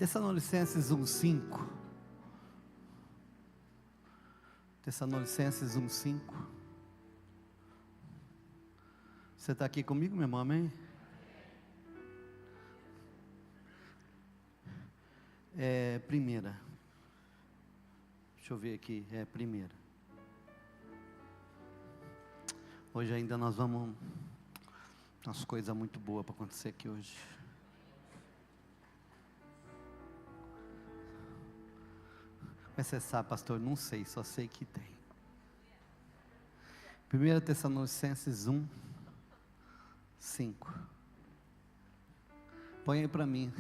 Tessalonicenses 1:5. Tessalonicenses 1:5. Você está aqui comigo, meu irmão, amém? Primeira. Deixa eu ver aqui, primeira. Hoje ainda nós vamos... Umas coisas muito boas para acontecer aqui hoje. Mas você sabe, pastor, não sei, só sei que tem. 1 Tessalonicenses 1:5. Põe aí para mim.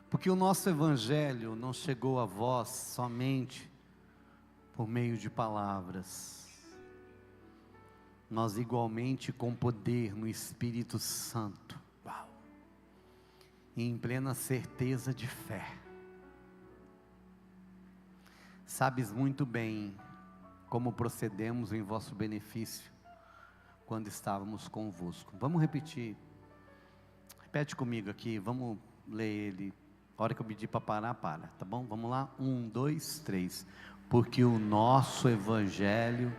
Porque o nosso evangelho não chegou a vós somente por meio de palavras, nós igualmente com poder no Espírito Santo, e em plena certeza de fé. Sabes muito bem como procedemos em vosso benefício, quando estávamos convosco. Vamos repetir, repete comigo aqui, vamos ler ele. A hora que eu pedir para parar, para, tá bom? Vamos lá, 1, 2, 3. Porque o nosso evangelho,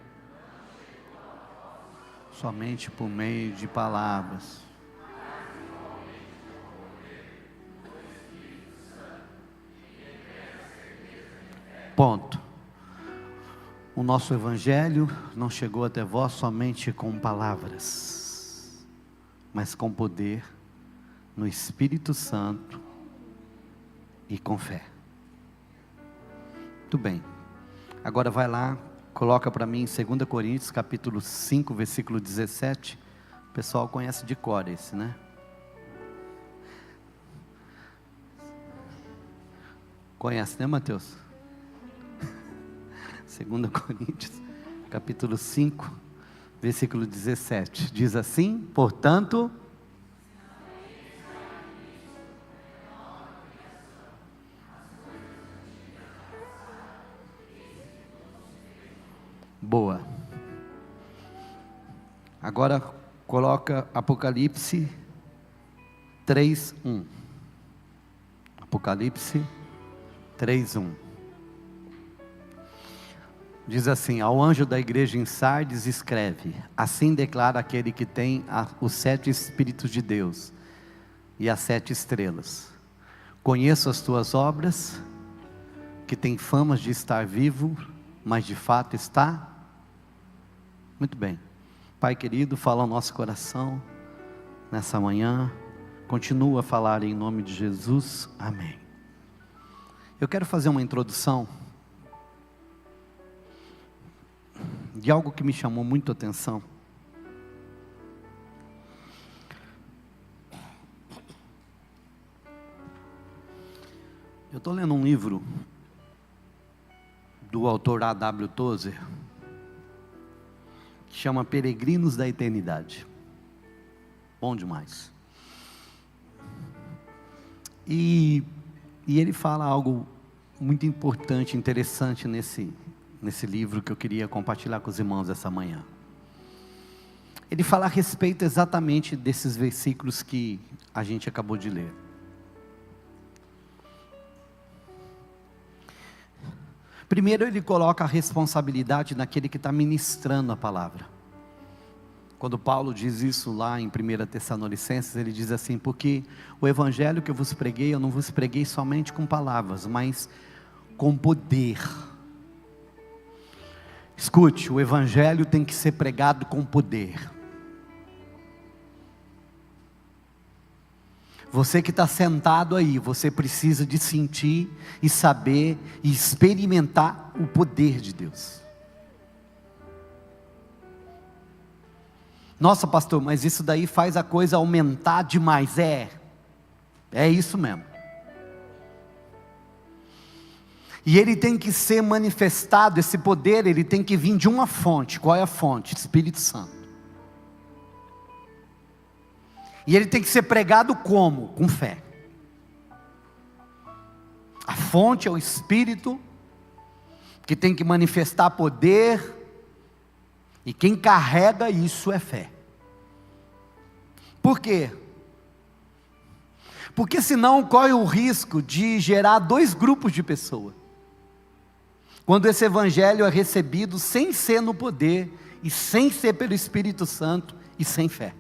somente por meio de palavras, ponto. O nosso evangelho não chegou até vós somente com palavras, mas com poder no Espírito Santo e com fé. Muito bem. Agora vai lá, coloca para mim em 2 Coríntios capítulo 5, versículo 17. O pessoal conhece de cor esse, né? Conhece, né, Mateus? 2 Coríntios capítulo 5, versículo 17. Diz assim: portanto... Boa. Agora coloca Apocalipse 3:1. Apocalipse 3:1. Diz assim: ao anjo da igreja em Sardes escreve: assim declara aquele que tem os 7 Espíritos de Deus e as 7 estrelas. Conheço as tuas obras, que tem fama de estar vivo, mas de fato está... Muito bem. Pai querido, fala ao nosso coração nessa manhã, continua a falar em nome de Jesus, amém. Eu quero fazer uma introdução de algo que me chamou muito a atenção. Eu estou lendo um livro do autor A.W. Tozer, que chama Peregrinos da Eternidade. Bom demais. E ele fala algo muito importante, interessante nesse livro que eu queria compartilhar com os irmãos essa manhã. Ele fala a respeito exatamente desses versículos que a gente acabou de ler. Primeiro ele coloca a responsabilidade naquele que está ministrando a palavra. Quando Paulo diz isso lá em 1 Tessalonicenses, ele diz assim: porque o evangelho que eu vos preguei, eu não vos preguei somente com palavras, mas com poder. Escute, o evangelho tem que ser pregado com poder. Você que está sentado aí, você precisa de sentir e saber e experimentar o poder de Deus. Nossa, pastor, mas isso daí faz a coisa aumentar demais. É isso mesmo. E ele tem que ser manifestado, esse poder, ele tem que vir de uma fonte. Qual é a fonte? Espírito Santo. E ele tem que ser pregado como? Com fé. A fonte é o Espírito, que tem que manifestar poder, e quem carrega isso é fé. Por quê? Porque senão corre o risco de gerar dois grupos de pessoas. Quando esse evangelho é recebido sem ser no poder, e sem ser pelo Espírito Santo, e sem fé.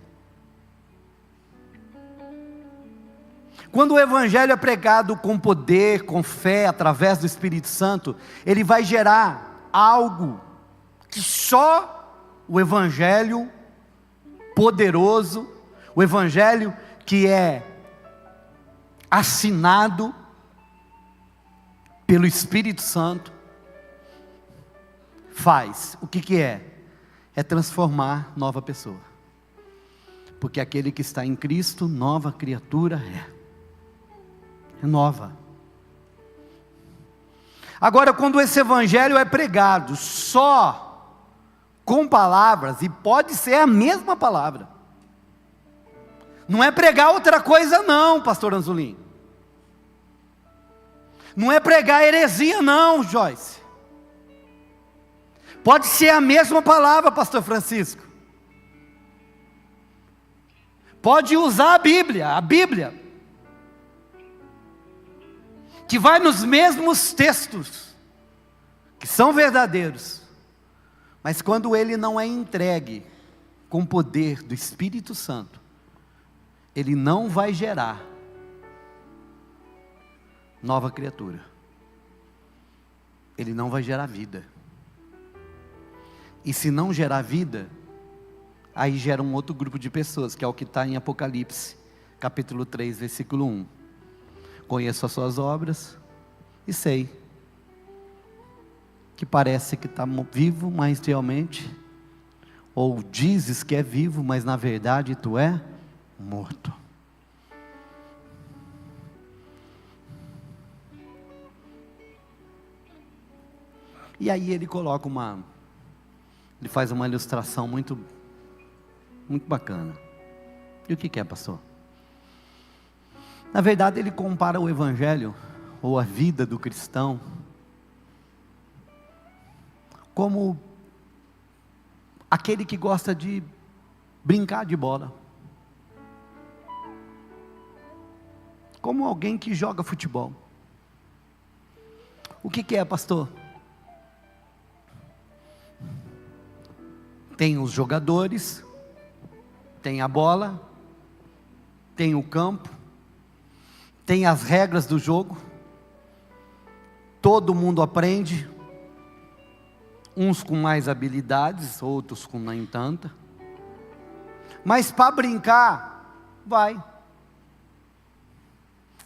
Quando o evangelho é pregado com poder, com fé, através do Espírito Santo, ele vai gerar algo que só o evangelho poderoso, o evangelho que é assinado pelo Espírito Santo, faz. O que é? É transformar nova pessoa. Porque aquele que está em Cristo, nova criatura é nova. Agora, quando esse evangelho é pregado só com palavras, e pode ser a mesma palavra, não é pregar outra coisa não, pastor Anzolim, não é pregar heresia não, Joyce, pode ser a mesma palavra, pastor Francisco, pode usar a Bíblia, que vai nos mesmos textos, que são verdadeiros, mas quando ele não é entregue com o poder do Espírito Santo, ele não vai gerar nova criatura, ele não vai gerar vida, e se não gerar vida, aí gera um outro grupo de pessoas, que é o que está em Apocalipse, capítulo 3, versículo 1, conheço as suas obras, e sei, que parece que está vivo, mas realmente, ou dizes que é vivo, mas na verdade tu é morto. E aí ele coloca ele faz uma ilustração muito bacana. E o que é, pastor? Na verdade ele compara o evangelho, ou a vida do cristão, como aquele que gosta de brincar de bola, como alguém que joga futebol. O que é, pastor? Tem os jogadores, tem a bola, tem o campo, tem as regras do jogo, todo mundo aprende, uns com mais habilidades, outros com nem tanta, mas para brincar, vai,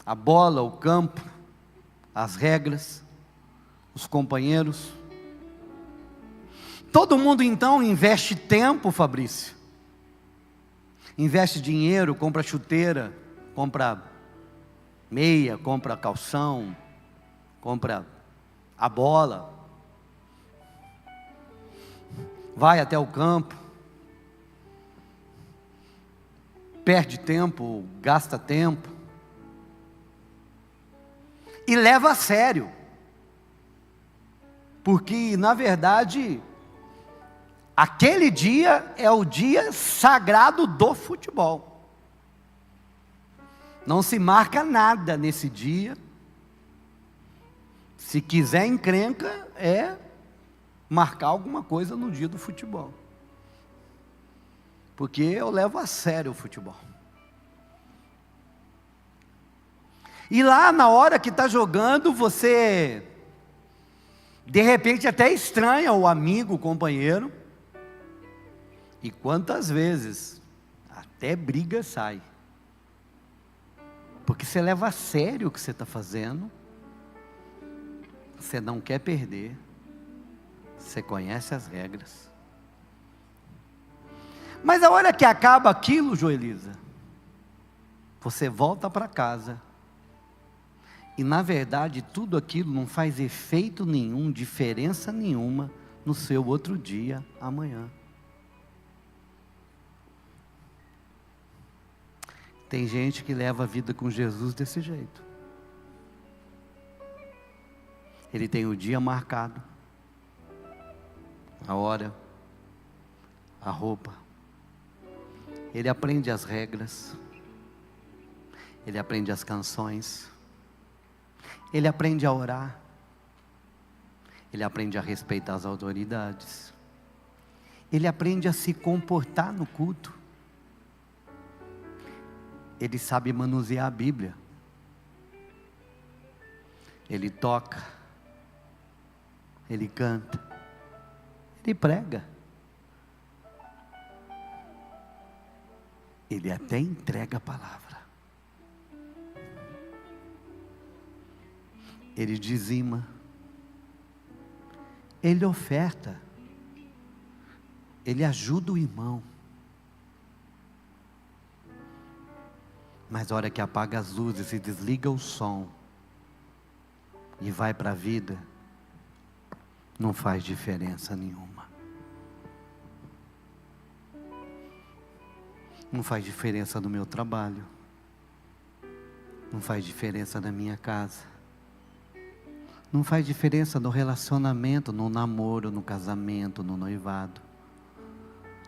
a bola, o campo, as regras, os companheiros, todo mundo então investe tempo, Fabrício, investe dinheiro, compra chuteira, compra meia, compra calção, compra a bola, vai até o campo, perde tempo, gasta tempo, e leva a sério, porque na verdade, aquele dia é o dia sagrado do futebol, não se marca nada nesse dia, se quiser encrenca, marcar alguma coisa no dia do futebol, porque eu levo a sério o futebol, e lá na hora que está jogando, você, de repente até estranha o amigo, o companheiro, e quantas vezes, até briga sai, porque você leva a sério o que você está fazendo, você não quer perder, você conhece as regras, mas a hora que acaba aquilo, Joelisa, você volta para casa, e na verdade tudo aquilo não faz efeito nenhum, diferença nenhuma no seu outro dia, amanhã. Tem gente que leva a vida com Jesus desse jeito, Ele tem o dia marcado, a hora, a roupa. Ele aprende as regras. Ele aprende as canções. Ele aprende a orar. Ele aprende a respeitar as autoridades. Ele aprende a se comportar no culto. Ele sabe manusear a Bíblia. Ele toca. Ele canta. Ele prega. Ele até entrega a palavra. Ele dizima. Ele oferta. Ele ajuda o irmão. Mas a hora que apaga as luzes e desliga o som e vai para a vida, não faz diferença nenhuma. Não faz diferença no meu trabalho. Não faz diferença na minha casa. Não faz diferença no relacionamento, no namoro, no casamento, no noivado.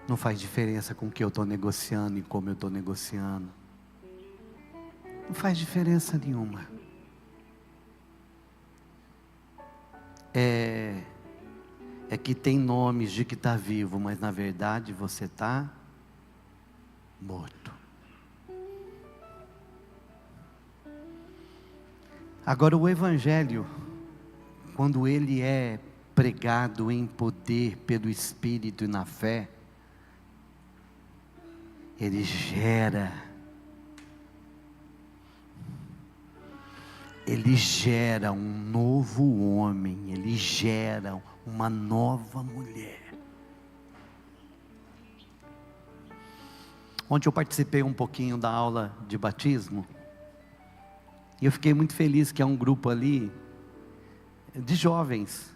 Não faz diferença com o que eu estou negociando e como eu estou negociando. Não faz diferença nenhuma. É que tem nomes de que está vivo, mas na verdade você está morto. Agora o Evangelho, quando ele é pregado em poder pelo Espírito e na fé, ele gera um novo homem, ele gera uma nova mulher. Ontem eu participei um pouquinho da aula de batismo, e eu fiquei muito feliz que é um grupo ali, de jovens,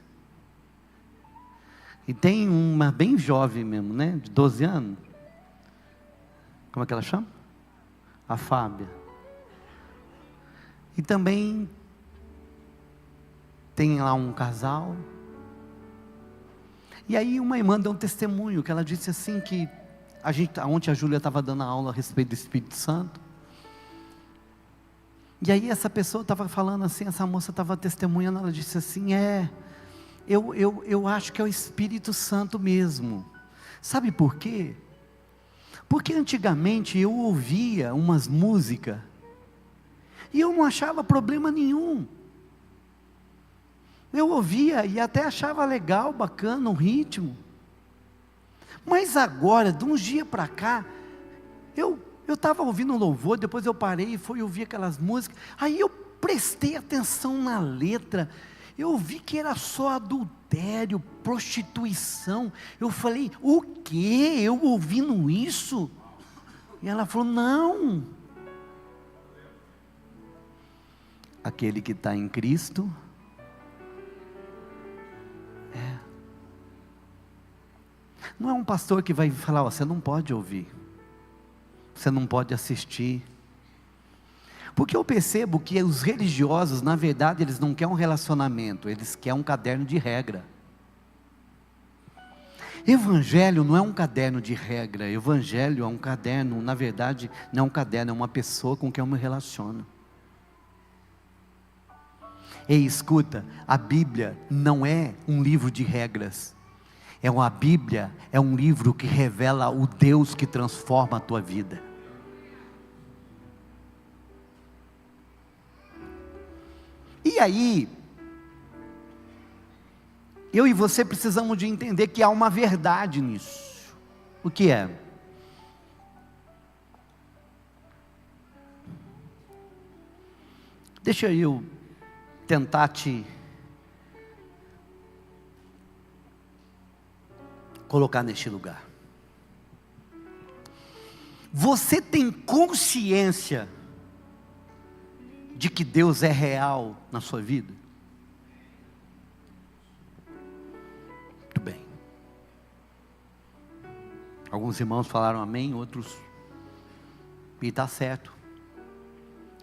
e tem uma bem jovem mesmo, né, de 12 anos, como é que ela chama? A Fábia. E também tem lá um casal. E aí uma irmã deu um testemunho, que ela disse assim que ontem a Júlia estava dando aula a respeito do Espírito Santo. E aí essa pessoa estava falando assim, essa moça estava testemunhando, ela disse assim, eu acho que é o Espírito Santo mesmo. Sabe por quê? Porque antigamente eu ouvia umas músicas, e eu não achava problema nenhum. Eu ouvia e até achava legal, bacana o ritmo. Mas agora, de uns dias para cá, eu estava ouvindo um louvor, depois eu parei e fui ouvir aquelas músicas. Aí eu prestei atenção na letra. Eu vi que era só adultério, prostituição. Eu falei, o quê? Eu ouvindo isso? E ela falou, não. Aquele que está em Cristo, não é um pastor que vai falar, você não pode ouvir, você não pode assistir, porque eu percebo que os religiosos, na verdade, eles não querem um relacionamento, eles querem um caderno de regra. Evangelho não é um caderno de regra, evangelho é um caderno, na verdade, não é um caderno, é uma pessoa com quem eu me relaciono. Ei, escuta, a Bíblia não é um livro de regras, a Bíblia é um livro que revela o Deus que transforma a tua vida. E aí, eu e você precisamos de entender que há uma verdade nisso. O que é? Deixa eu tentar te colocar neste lugar. Você tem consciência de que Deus é real na sua vida? Muito bem. Alguns irmãos falaram amém, outros, e está certo.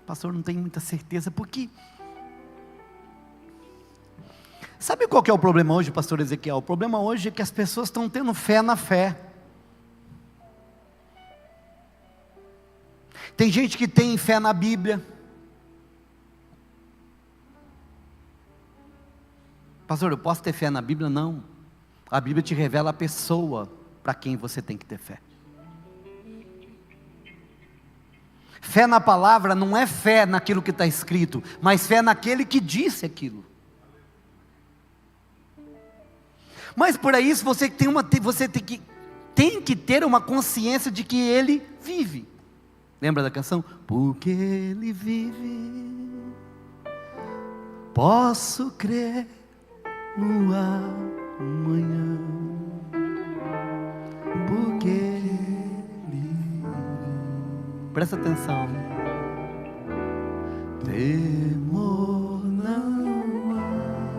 Pastor, não tenho muita certeza, porque Sabe qual que é o problema hoje, pastor Ezequiel? O problema hoje é que as pessoas estão tendo fé na fé. Tem gente que tem fé na Bíblia. Pastor, eu posso ter fé na Bíblia? Não. A Bíblia te revela a pessoa para quem você tem que ter fé. Fé na palavra não é fé naquilo que está escrito, mas fé naquele que disse aquilo. Mas para isso você tem que ter uma consciência de que ele vive. Lembra da canção? Porque ele vive, posso crer no amanhã. Porque ele vive. Presta atenção. Temor não há,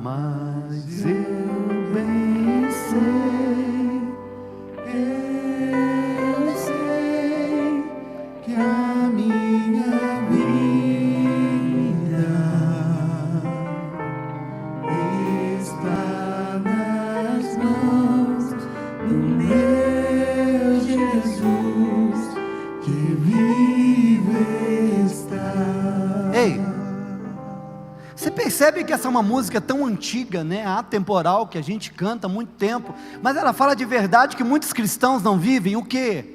mas eu bem sei que a minha vida está nas mãos do meu Jesus, que vive está. Ei, você percebe que essa é uma música tão antiga, né, atemporal, que a gente canta há muito tempo, mas ela fala de verdade que muitos cristãos não vivem. O quê?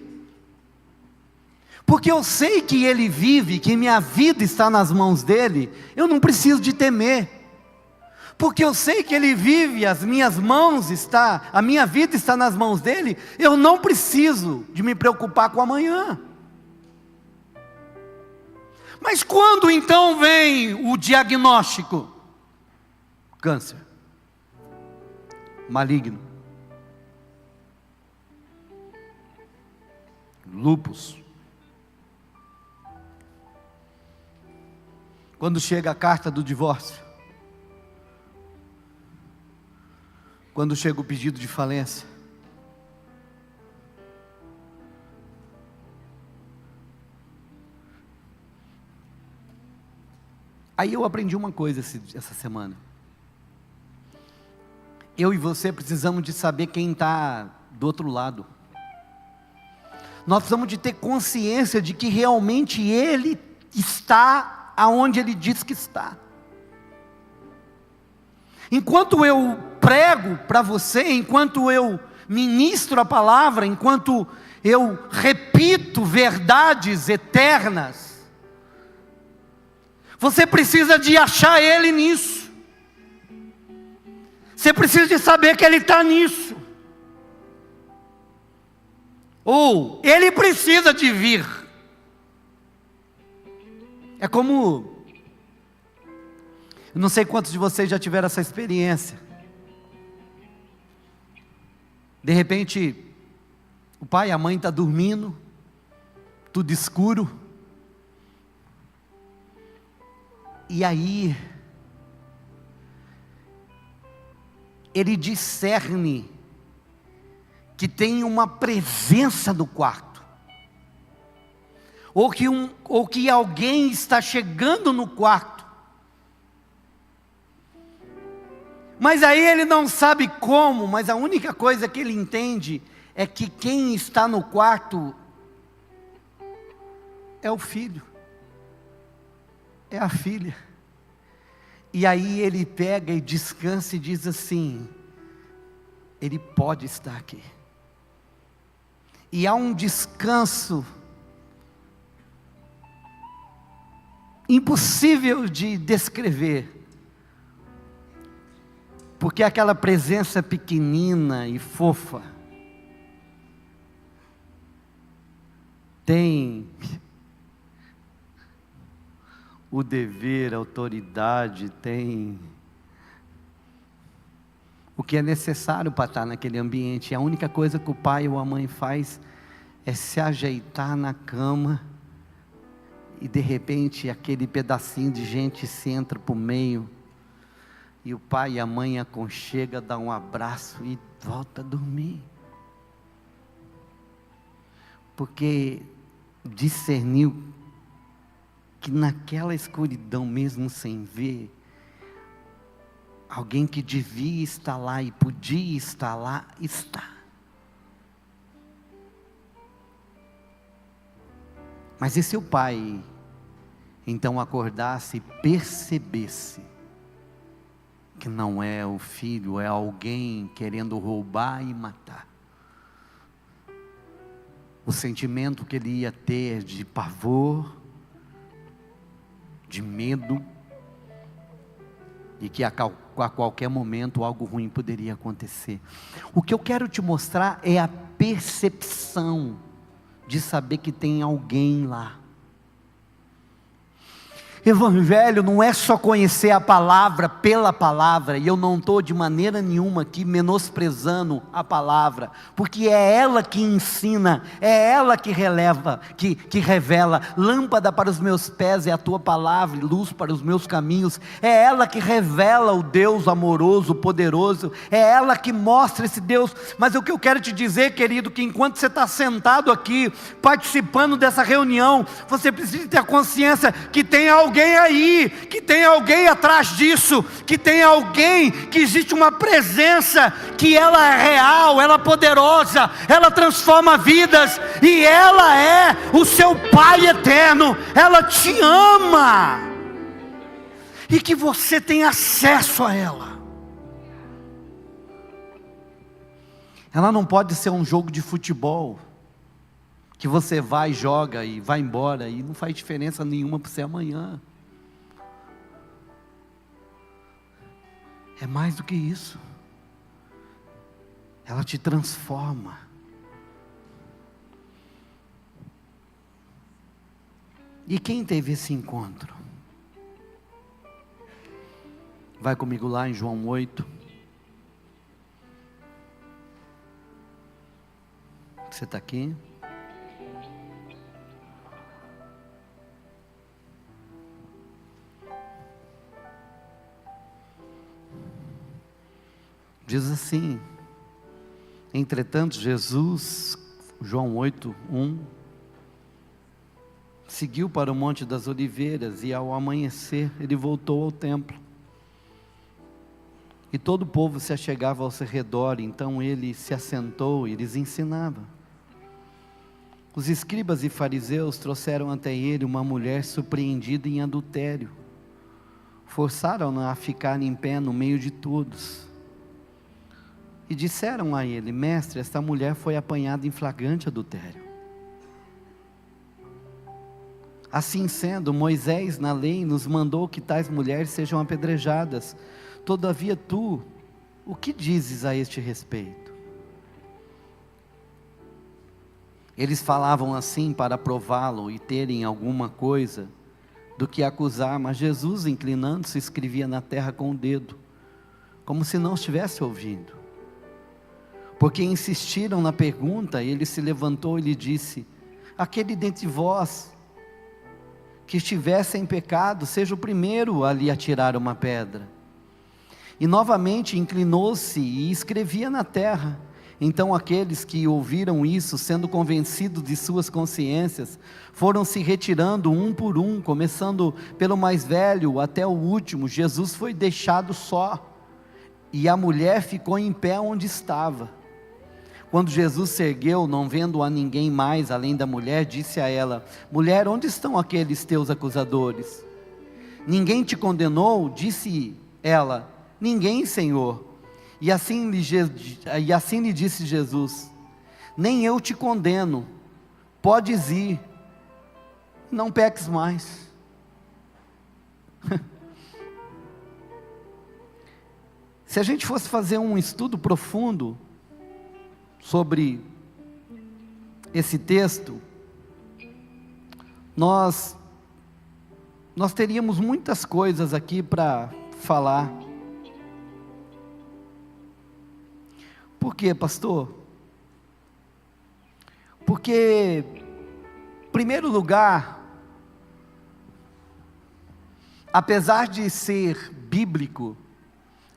Porque eu sei que ele vive, que minha vida está nas mãos dele, eu não preciso de temer. Porque eu sei que ele vive, a minha vida está nas mãos dele, eu não preciso de me preocupar com amanhã. Mas quando então vem o diagnóstico? Câncer, maligno, lúpus. Quando chega a carta do divórcio, quando chega o pedido de falência, aí eu aprendi uma coisa essa semana. Eu e você precisamos de saber quem está do outro lado. Nós precisamos de ter consciência de que realmente ele está aonde ele diz que está. Enquanto eu prego para você, enquanto eu ministro a palavra, enquanto eu repito verdades eternas, você precisa de achar ele nisso. Você precisa de saber que ele está nisso. Ou ele precisa de vir. É como, eu não sei quantos de vocês já tiveram essa experiência. De repente, o pai e a mãe estão dormindo, tudo escuro. E aí, ele discerne que tem uma presença no quarto. Ou que alguém está chegando no quarto. Mas aí ele não sabe como, mas a única coisa que ele entende é que quem está no quarto é o filho, é a filha. E aí ele pega e descansa e diz assim: ele pode estar aqui. E há um descanso impossível de descrever, porque aquela presença pequenina e fofa tem o dever, a autoridade, tem o que é necessário para estar naquele ambiente. A única coisa que o pai ou a mãe faz é se ajeitar na cama, e de repente aquele pedacinho de gente se entra para o meio, e o pai e a mãe aconchega, dá um abraço e volta a dormir. Porque discerniu que naquela escuridão, mesmo sem ver, alguém que devia estar lá e podia estar lá, está. Mas e se o pai, então, acordasse e percebesse que não é o filho, é alguém querendo roubar e matar? O sentimento que ele ia ter de pavor, de medo, e que a qualquer momento algo ruim poderia acontecer. O que eu quero te mostrar é a percepção de saber que tem alguém lá. Evangelho não é só conhecer a palavra pela palavra, e eu não estou de maneira nenhuma aqui menosprezando a palavra, porque é ela que ensina, é ela que que revela, lâmpada para os meus pés é a tua palavra, e luz para os meus caminhos, é ela que revela o Deus amoroso, poderoso, é ela que mostra esse Deus. Mas o que eu quero te dizer, querido, que enquanto você está sentado aqui, participando dessa reunião, você precisa ter a consciência que tem alguém aí, que tem alguém atrás disso, que tem alguém, que existe uma presença, que ela é real, ela é poderosa, ela transforma vidas, e ela é o seu Pai eterno, ela te ama, e que você tem acesso a ela. Ela não pode ser um jogo de futebol, que você vai, joga e vai embora, e não faz diferença nenhuma para você amanhã. É mais do que isso. Ela te transforma. E quem teve esse encontro? Vai comigo lá em João 8. Você está aqui? Diz assim: entretanto Jesus, João 8, 1, seguiu para o Monte das Oliveiras, e ao amanhecer ele voltou ao templo, e todo o povo se achegava ao seu redor. Então ele se assentou e lhes ensinava. Os escribas e fariseus trouxeram até ele uma mulher surpreendida em adultério, forçaram-na a ficar em pé no meio de todos, e disseram a ele: mestre, esta mulher foi apanhada em flagrante adultério. Assim sendo, Moisés na lei nos mandou que tais mulheres sejam apedrejadas. Todavia tu, o que dizes a este respeito? Eles falavam assim para prová-lo e terem alguma coisa do que acusar, mas Jesus, inclinando-se, escrevia na terra com o dedo, como se não estivesse ouvindo. Porque insistiram na pergunta, ele se levantou e lhe disse: aquele dentre vós que estivesse em pecado, seja o primeiro a lhe atirar uma pedra. E novamente inclinou-se e escrevia na terra. Então aqueles que ouviram isso, sendo convencidos de suas consciências, foram se retirando um por um, começando pelo mais velho até o último. Jesus foi deixado só, e a mulher ficou em pé onde estava. Quando Jesus se ergueu, não vendo a ninguém mais além da mulher, disse a ela: mulher, onde estão aqueles teus acusadores? Ninguém te condenou? Disse ela: ninguém, Senhor. E assim lhe disse Jesus: nem eu te condeno, podes ir, não peques mais. Se a gente fosse fazer um estudo profundo sobre esse texto, nós teríamos muitas coisas aqui para falar. Por quê, pastor? Porque, em primeiro lugar, apesar de ser bíblico,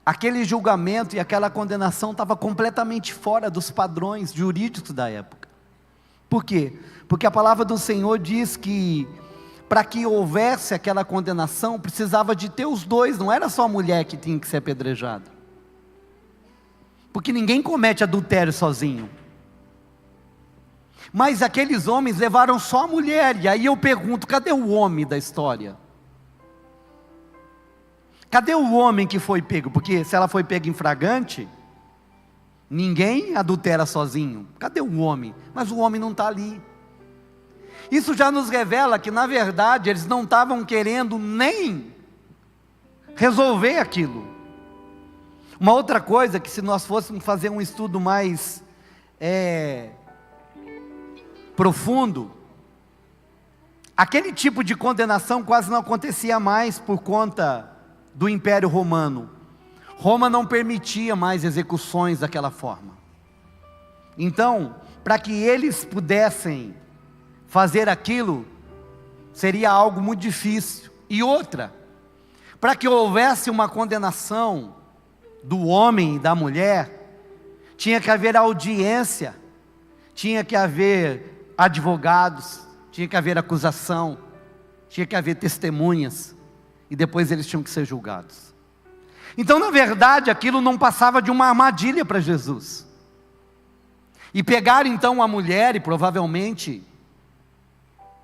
aquele julgamento e aquela condenação estava completamente fora dos padrões jurídicos da época. Por quê? Porque a palavra do Senhor diz que para que houvesse aquela condenação, precisava de ter os dois, não era só a mulher que tinha que ser apedrejada. Porque ninguém comete adultério sozinho. Mas aqueles homens levaram só a mulher, e aí eu pergunto, cadê o homem da história? Cadê o homem que foi pego? Porque se ela foi pega em flagrante, ninguém adultera sozinho. Cadê o homem? Mas o homem não está ali. Isso já nos revela que, na verdade, eles não estavam querendo nem resolver aquilo. Uma outra coisa, que se nós fôssemos fazer um estudo mais profundo, aquele tipo de condenação quase não acontecia mais por conta do Império Romano. Roma não permitia mais execuções daquela forma. Então, para que eles pudessem fazer aquilo, seria algo muito difícil. E outra, para que houvesse uma condenação do homem e da mulher, tinha que haver audiência, tinha que haver advogados, tinha que haver acusação, tinha que haver testemunhas, e depois eles tinham que ser julgados. Então, na verdade, aquilo não passava de uma armadilha para Jesus. E pegaram então a mulher, e provavelmente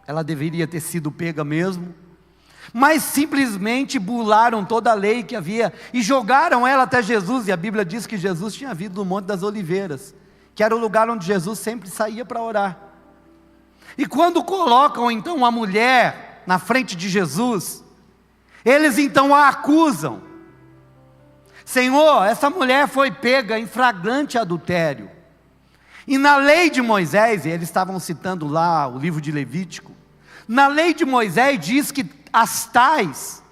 ela deveria ter sido pega mesmo, mas simplesmente burlaram toda a lei que havia, e jogaram ela até Jesus, e a Bíblia diz que Jesus tinha vindo do Monte das Oliveiras, que era o lugar onde Jesus sempre saía para orar. E quando colocam então a mulher na frente de Jesus, eles então a acusam. Senhor, essa mulher foi pega em flagrante adultério. E na lei de Moisés, e eles estavam citando lá o livro de Levítico, na lei de Moisés diz que as tais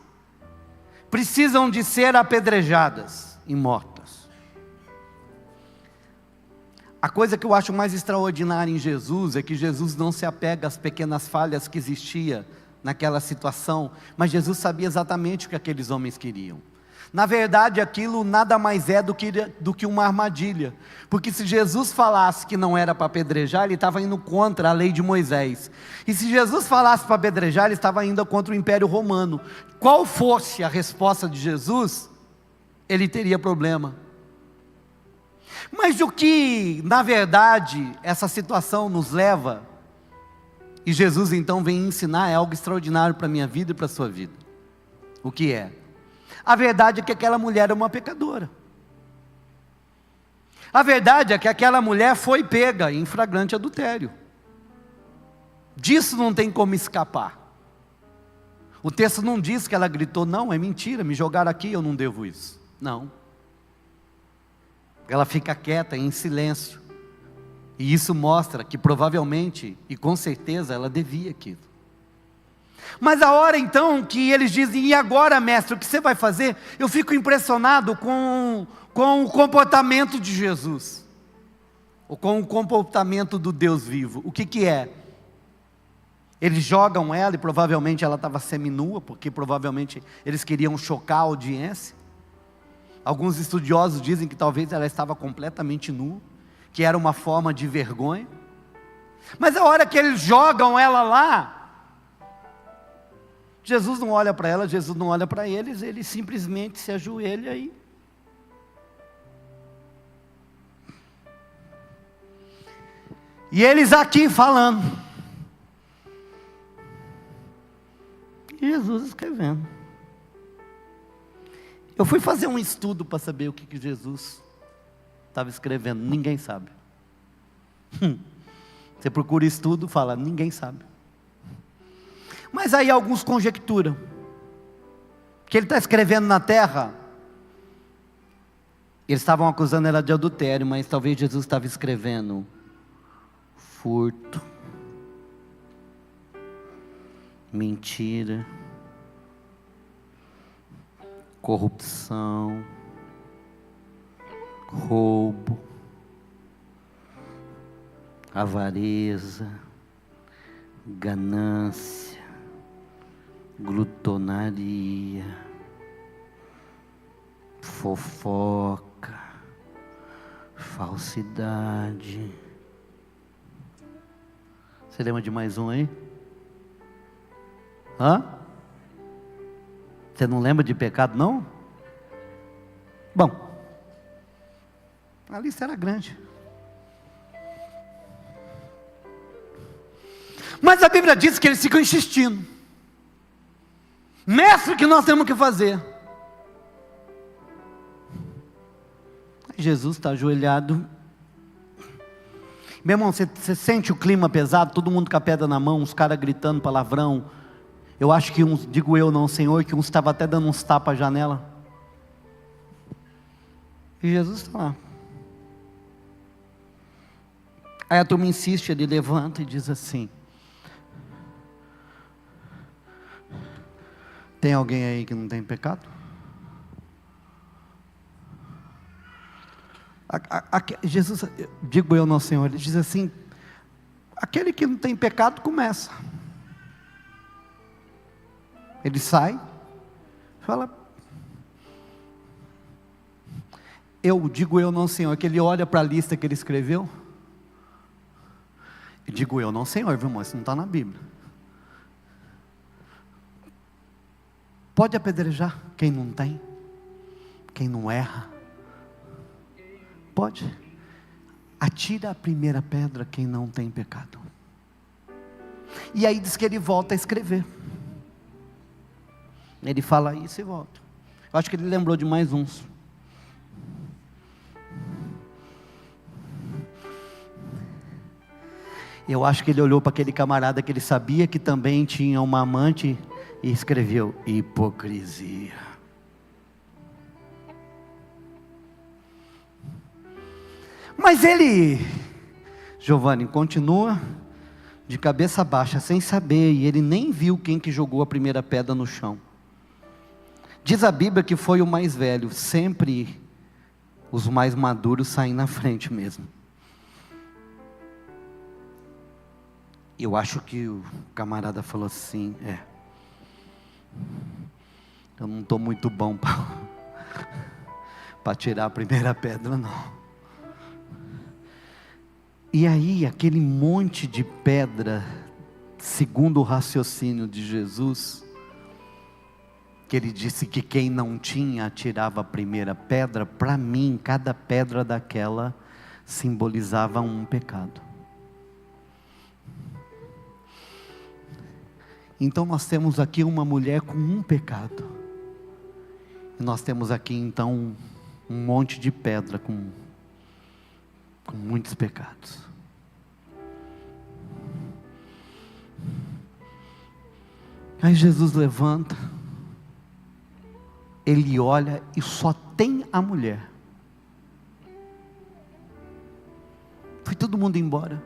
precisam de ser apedrejadas e mortas. A coisa que eu acho mais extraordinária em Jesus é que Jesus não se apega às pequenas falhas que existiam naquela situação, mas Jesus sabia exatamente o que aqueles homens queriam. Na verdade, aquilo nada mais é do que uma armadilha, porque se Jesus falasse que não era para apedrejar, ele estava indo contra a lei de Moisés, e se Jesus falasse para apedrejar, ele estava indo contra o Império Romano. Qual fosse a resposta de Jesus, ele teria problema. Mas o que, na verdade, essa situação nos leva, e Jesus então vem ensinar, é algo extraordinário para a minha vida e para a sua vida. O que é? A verdade é que aquela mulher é uma pecadora. A verdade é que aquela mulher foi pega em flagrante adultério. Disso não tem como escapar. O texto não diz que ela gritou, não, é mentira, me jogaram aqui, eu não devo isso. Não. Ela fica quieta, em silêncio. E isso mostra que provavelmente, e com certeza, ela devia aquilo. Mas a hora então que eles dizem, e agora, mestre, o que você vai fazer? Eu fico impressionado com o comportamento de Jesus, ou com o comportamento do Deus vivo. O que é? Eles jogam ela, e provavelmente ela estava seminua, porque provavelmente eles queriam chocar a audiência. Alguns estudiosos dizem que talvez ela estava completamente nua, que era uma forma de vergonha. Mas a hora que eles jogam ela lá, Jesus não olha para ela, Jesus não olha para eles, ele simplesmente se ajoelha e eles aqui falando, e Jesus escrevendo. Eu fui fazer um estudo para saber o que Jesus estava escrevendo, ninguém sabe. Você procura estudo, fala, ninguém sabe. Mas aí alguns conjecturam que ele está escrevendo na terra. Eles estavam acusando ela de adultério, mas talvez Jesus estava escrevendo furto, mentira, corrupção, roubo, avareza, ganância, glutonaria, fofoca, falsidade. Você lembra de mais um aí? Hã? Você não lembra de pecado, não? Bom, a lista era grande. Mas a Bíblia diz que eles ficam insistindo. Mestre, o que nós temos que fazer? Jesus está ajoelhado. Meu irmão, você sente o clima pesado, todo mundo com a pedra na mão, os caras gritando palavrão. Eu acho que uns, digo eu não, Senhor, que uns estavam até dando uns tapas à janela. E Jesus está lá. Aí a turma insiste, ele levanta e diz assim: tem alguém aí que não tem pecado? Jesus, digo eu não, Senhor, ele diz assim: aquele que não tem pecado começa. Ele sai, fala, digo eu não, Senhor, que ele olha para a lista que ele escreveu. Eu digo eu não, Senhor, viu, irmão, isso não está na Bíblia. Pode apedrejar quem não tem, quem não erra. Pode. Atira a primeira pedra quem não tem pecado. E aí diz que ele volta a escrever. Ele fala isso e volta. Eu acho que ele lembrou de mais uns. Eu acho que ele olhou para aquele camarada que ele sabia que também tinha uma amante e escreveu: hipocrisia. Mas ele, Giovanni, continua de cabeça baixa, sem saber, e ele nem viu quem que jogou a primeira pedra no chão. Diz a Bíblia que foi o mais velho. Sempre os mais maduros saem na frente mesmo. Eu acho que o camarada falou assim: eu não estou muito bom para tirar a primeira pedra, não. E aí, aquele monte de pedra, segundo o raciocínio de Jesus, que ele disse que quem não tinha atirava a primeira pedra, para mim, cada pedra daquela simbolizava um pecado. Então nós temos aqui uma mulher com um pecado, e nós temos aqui então um monte de pedra com muitos pecados. Aí Jesus levanta, ele olha e só tem a mulher. Foi todo mundo embora.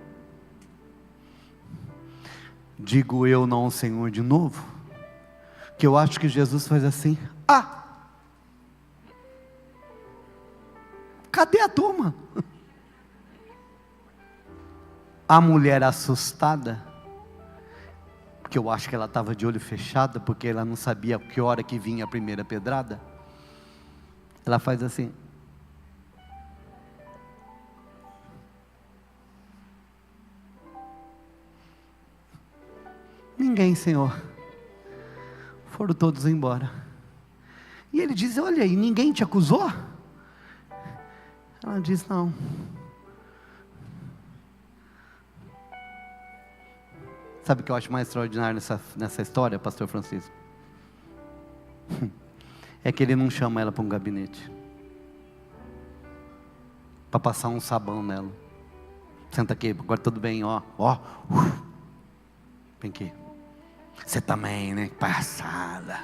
Digo eu não, Senhor, de novo, que eu acho que Jesus faz assim: cadê a turma? A mulher assustada, porque eu acho que ela estava de olho fechado, porque ela não sabia que hora que vinha a primeira pedrada. Ela faz assim: ninguém, Senhor, foram todos embora. E ele diz: olha aí, ninguém te acusou? Ela diz: não. Sabe o que eu acho mais extraordinário nessa história, pastor Francisco? É que ele não chama ela para um gabinete, para passar um sabão nela. Senta aqui, agora tudo bem, vem aqui. Você também, né? Palhaçada.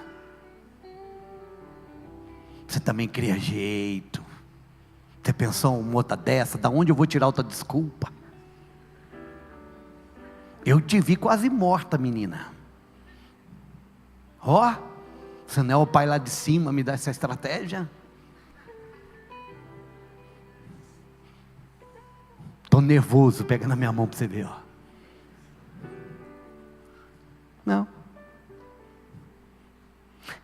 Você também cria jeito. Você pensou uma outra dessa? Da onde eu vou tirar outra desculpa? Eu te vi quase morta, menina. Você não é o pai lá de cima, me dá essa estratégia? Estou nervoso, pega na minha mão para você ver, Não.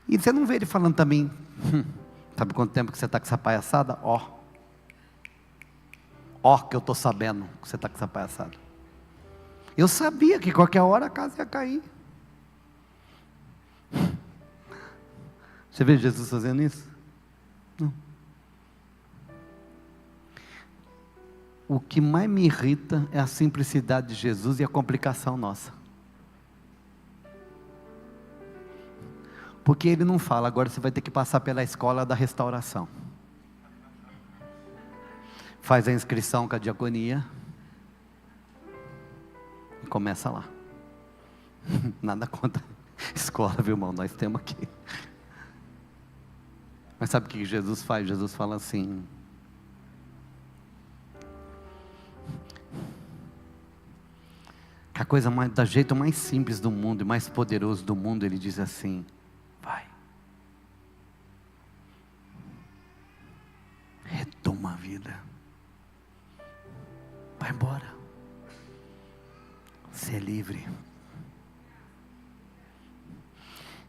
E você não vê ele falando também, sabe quanto tempo que você está com essa palhaçada? Que eu estou sabendo que você está com essa palhaçada. Eu sabia que qualquer hora a casa ia cair. Você vê Jesus fazendo isso? Não. O que mais me irrita é a simplicidade de Jesus e a complicação nossa. Porque ele não fala, agora você vai ter que passar pela escola da restauração. Faz a inscrição com a diaconia e começa lá. Nada contra escola, viu, irmão? Nós temos aqui. Mas sabe o que Jesus faz? Jesus fala assim: que a coisa mais, do jeito mais simples do mundo e mais poderoso do mundo, ele diz assim: vai, retoma a vida, vai embora, você é livre,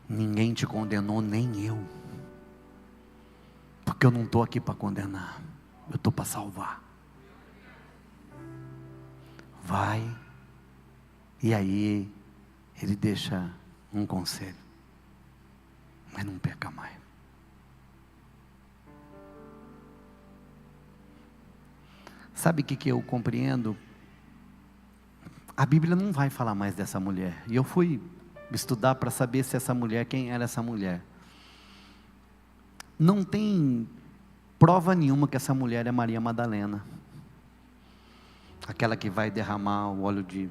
ninguém te condenou, nem eu, porque eu não estou aqui para condenar, eu estou para salvar. Vai. E aí ele deixa um conselho: mas não peca mais. Sabe o que eu compreendo? A Bíblia não vai falar mais dessa mulher. E eu fui estudar para saber se essa mulher, quem era essa mulher. Não tem prova nenhuma que essa mulher é Maria Madalena, aquela que vai derramar o óleo de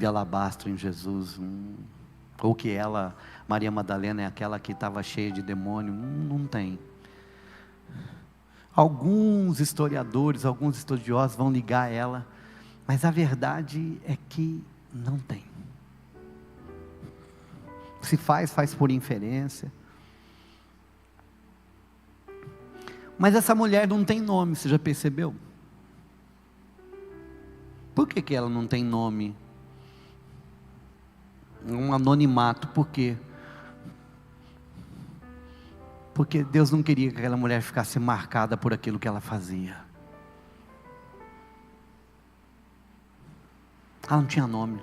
alabastro em Jesus, ou que ela, Maria Madalena, é aquela que estava cheia de demônio. Não tem. Alguns historiadores, alguns estudiosos vão ligar ela, mas a verdade é que não tem. Se faz por inferência. Mas essa mulher não tem nome, você já percebeu? Por que ela não tem nome? Um anonimato, por quê? Porque Deus não queria que aquela mulher ficasse marcada por aquilo que ela fazia. Ela não tinha nome.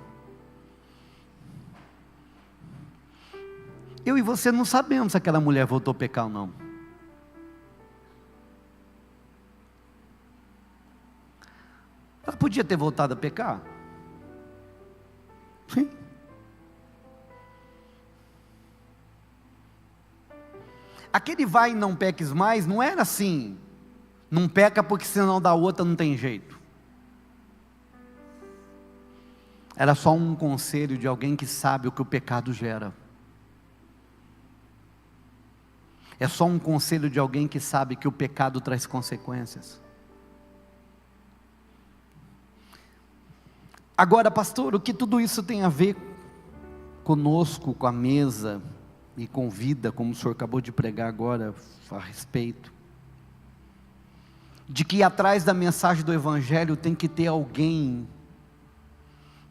Eu e você não sabemos se aquela mulher voltou a pecar ou não. Ela podia ter voltado a pecar? Sim. Aquele vai e não peques mais, não era assim: não peca porque senão da outra não tem jeito. Era só um conselho de alguém que sabe o que o pecado gera. É só um conselho de alguém que sabe que o pecado traz consequências. Agora, pastor, o que tudo isso tem a ver conosco, com a mesa e com vida, como o senhor acabou de pregar agora a respeito? De que atrás da mensagem do Evangelho tem que ter alguém,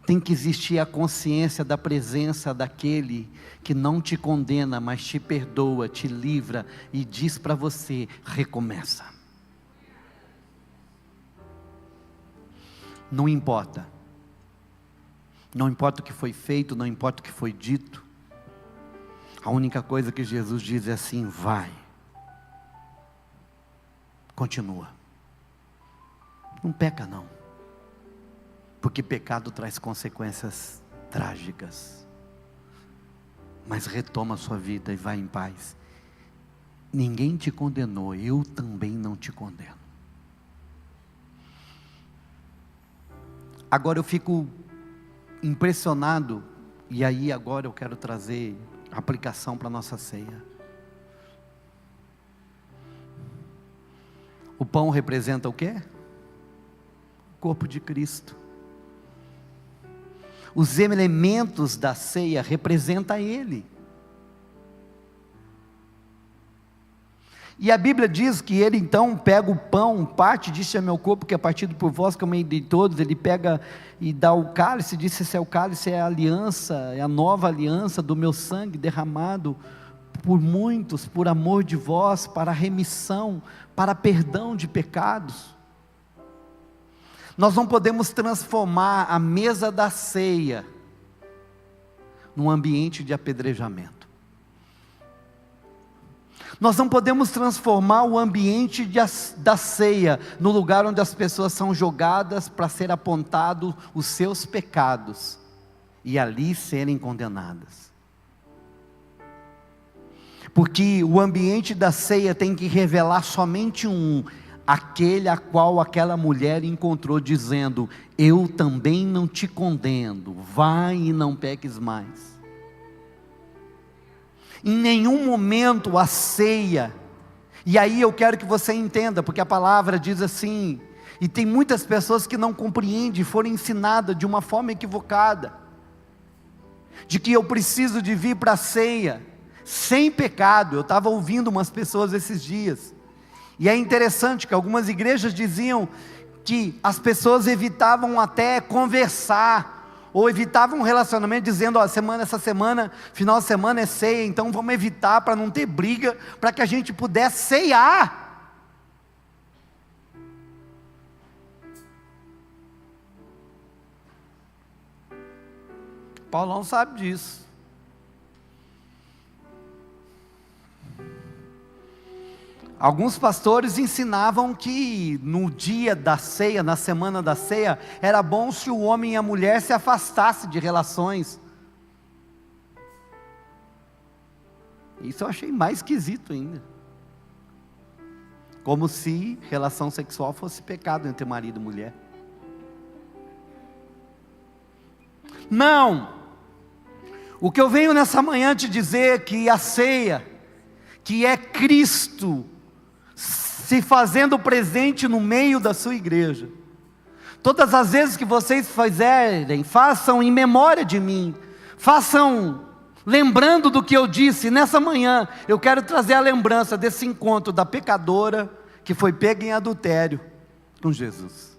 tem que existir a consciência da presença daquele que não te condena, mas te perdoa, te livra e diz para você: recomeça. Não importa. Não importa o que foi feito, não importa o que foi dito. A única coisa que Jesus diz é assim: vai. Continua. Não peca não. Porque pecado traz consequências trágicas. Mas retoma a sua vida e vai em paz. Ninguém te condenou, eu também não te condeno. Agora eu fico impressionado, e aí agora eu quero trazer aplicação para a nossa ceia. O pão representa o quê? O corpo de Cristo. Os elementos da ceia representam Ele. E a Bíblia diz que Ele então pega o pão, parte, diz: é meu corpo que é partido por vós, que é o meio de todos. Ele pega e dá o cálice, diz: esse é o cálice, é a aliança, é a nova aliança do meu sangue derramado por muitos, por amor de vós, para remissão, para perdão de pecados. Nós não podemos transformar a mesa da ceia num ambiente de apedrejamento. Nós não podemos transformar o ambiente da ceia no lugar onde as pessoas são jogadas para ser apontados os seus pecados e ali serem condenadas. Porque o ambiente da ceia tem que revelar somente aquele a qual aquela mulher encontrou, dizendo: eu também não te condeno, vai e não peques mais. Em nenhum momento a ceia, e aí eu quero que você entenda, porque a palavra diz assim, e tem muitas pessoas que não compreendem, foram ensinadas de uma forma equivocada, de que eu preciso de vir para a ceia, sem pecado. Eu estava ouvindo umas pessoas esses dias, e é interessante que algumas igrejas diziam que as pessoas evitavam até conversar, ou evitavam um relacionamento, dizendo: ó, essa semana, final de semana é ceia, então vamos evitar para não ter briga, para que a gente pudesse ceiar. Paulão sabe disso. Alguns pastores ensinavam que no dia da ceia, na semana da ceia, era bom se o homem e a mulher se afastassem de relações. Isso eu achei mais esquisito ainda. Como se relação sexual fosse pecado entre marido e mulher. Não! O que eu venho nessa manhã te dizer é que a ceia, que é Cristo se fazendo presente no meio da sua igreja, todas as vezes que vocês fizerem, façam em memória de mim, façam lembrando do que eu disse. Nessa manhã eu quero trazer a lembrança desse encontro da pecadora que foi pega em adultério com Jesus.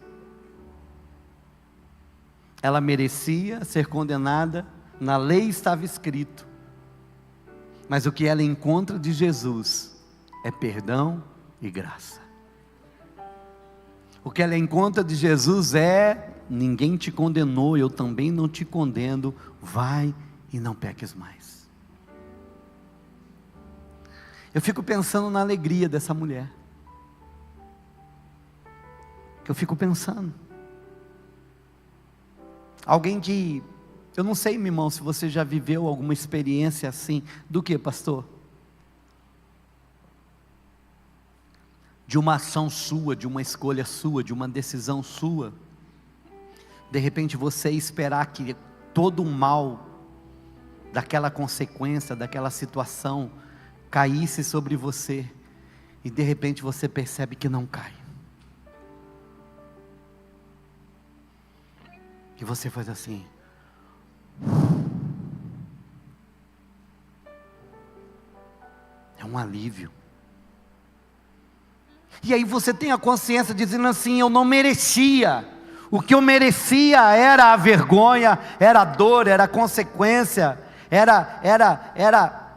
Ela merecia ser condenada, na lei estava escrito, mas o que ela encontra de Jesus é perdão e graça. O que ela encontra de Jesus é: ninguém te condenou, eu também não te condeno, vai e não peques mais. Eu fico pensando na alegria dessa mulher, eu fico pensando, alguém que, eu não sei, meu irmão, se você já viveu alguma experiência assim. Do que, pastor? De uma ação sua, de uma escolha sua, de uma decisão sua, de repente você esperar que todo o mal, daquela consequência, daquela situação, caísse sobre você, e de repente você percebe que não cai, e você faz assim, é um alívio. E aí você tem a consciência dizendo assim: eu não merecia, o que eu merecia era a vergonha, era a dor, era a consequência, era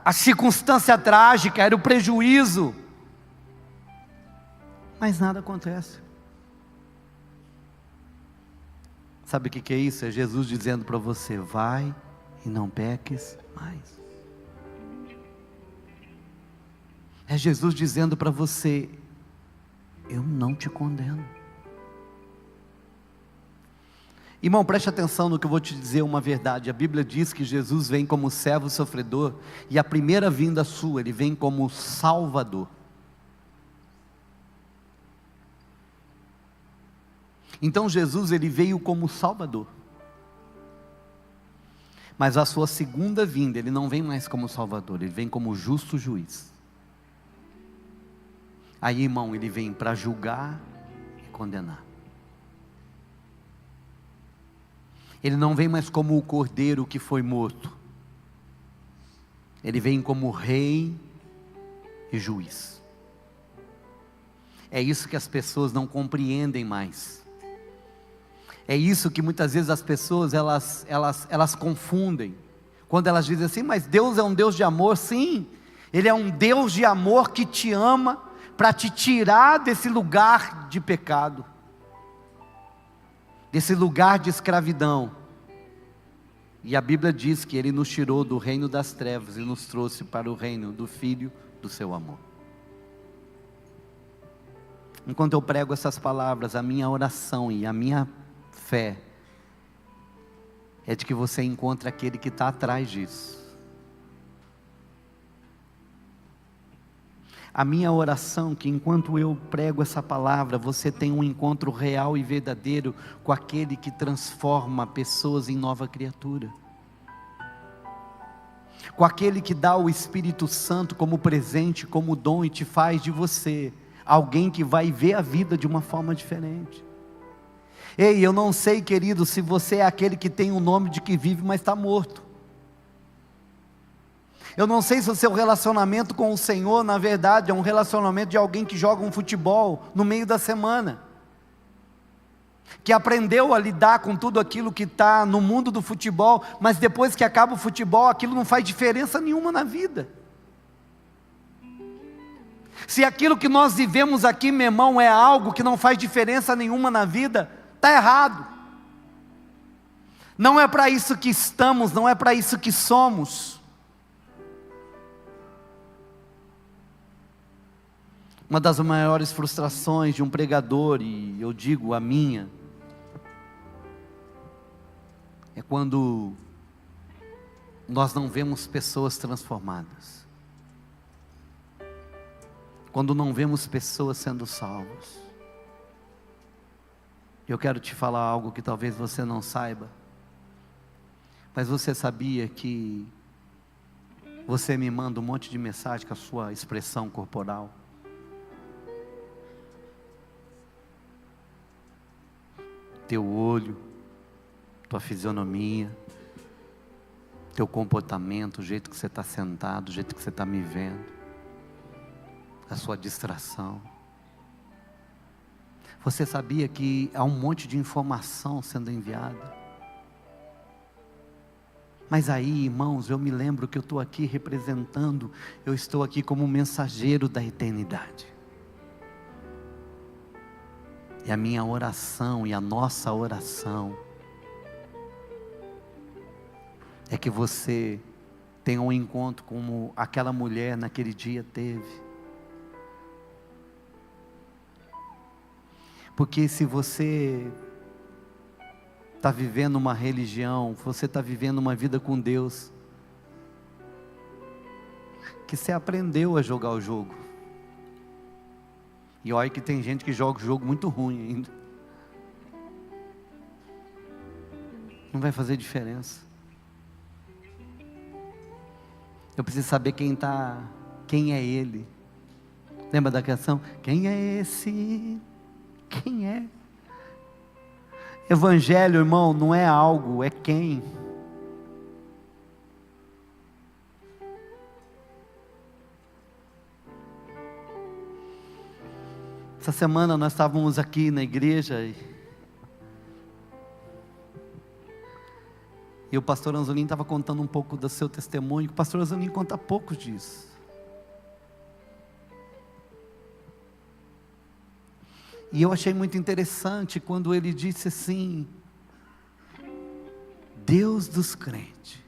a circunstância trágica, era o prejuízo, mas nada acontece. Sabe o que é isso? É Jesus dizendo para você: vai e não peques mais. É Jesus dizendo para você: eu não te condeno. Irmão, preste atenção no que eu vou te dizer, uma verdade. A Bíblia diz que Jesus vem como servo sofredor, e a primeira vinda sua, Ele vem como Salvador. Então Jesus, Ele veio como Salvador, mas a sua segunda vinda, Ele não vem mais como Salvador, Ele vem como justo juiz. Aí, irmão, Ele vem para julgar e condenar. Ele não vem mais como o cordeiro que foi morto, Ele vem como rei e juiz. É isso que as pessoas não compreendem mais. É isso que muitas vezes as pessoas, elas confundem, quando elas dizem assim: mas Deus é um Deus de amor. Sim, Ele é um Deus de amor que te ama, para te tirar desse lugar de pecado, desse lugar de escravidão. E a Bíblia diz que Ele nos tirou do reino das trevas e nos trouxe para o reino do Filho do seu amor. Enquanto eu prego essas palavras, a minha oração e a minha fé é de que você encontre aquele que está atrás disso. A minha oração é que enquanto eu prego essa palavra, você tenha um encontro real e verdadeiro com aquele que transforma pessoas em nova criatura. Com aquele que dá o Espírito Santo como presente, como dom, e te faz de você alguém que vai ver a vida de uma forma diferente. Ei, eu não sei, querido, se você é aquele que tem o nome de que vive, mas está morto. Eu não sei se o seu relacionamento com o Senhor, na verdade, é um relacionamento de alguém que joga um futebol no meio da semana, que aprendeu a lidar com tudo aquilo que está no mundo do futebol, mas depois que acaba o futebol, aquilo não faz diferença nenhuma na vida. Se aquilo que nós vivemos aqui, meu irmão, é algo que não faz diferença nenhuma na vida, está errado. Não é para isso que estamos, não é para isso que somos. Uma das maiores frustrações de um pregador, e eu digo a minha, é quando nós não vemos pessoas transformadas. Quando não vemos pessoas sendo salvas. Eu quero te falar algo que talvez você não saiba, mas você sabia que você me manda um monte de mensagem com a sua expressão corporal? Teu olho, tua fisionomia, teu comportamento, o jeito que você está sentado, o jeito que você está me vendo, a sua distração. Você sabia que há um monte de informação sendo enviada? Mas aí, irmãos, eu me lembro que eu estou aqui representando, eu estou aqui como mensageiro da eternidade. E a minha oração e a nossa oração é que você tenha um encontro como aquela mulher naquele dia teve. Porque se você está vivendo uma religião, você está vivendo uma vida com Deus, que você aprendeu a jogar o jogo. E olha que tem gente que joga o jogo muito ruim ainda. Não vai fazer diferença. Eu preciso saber quem é Ele. Lembra da canção? Quem é esse? Quem é? Evangelho, irmão, não é algo, é quem. Essa semana nós estávamos aqui na igreja e o pastor Anzolini estava contando um pouco do seu testemunho. O pastor Anzolini conta pouco disso. E eu achei muito interessante quando ele disse assim: Deus dos crentes,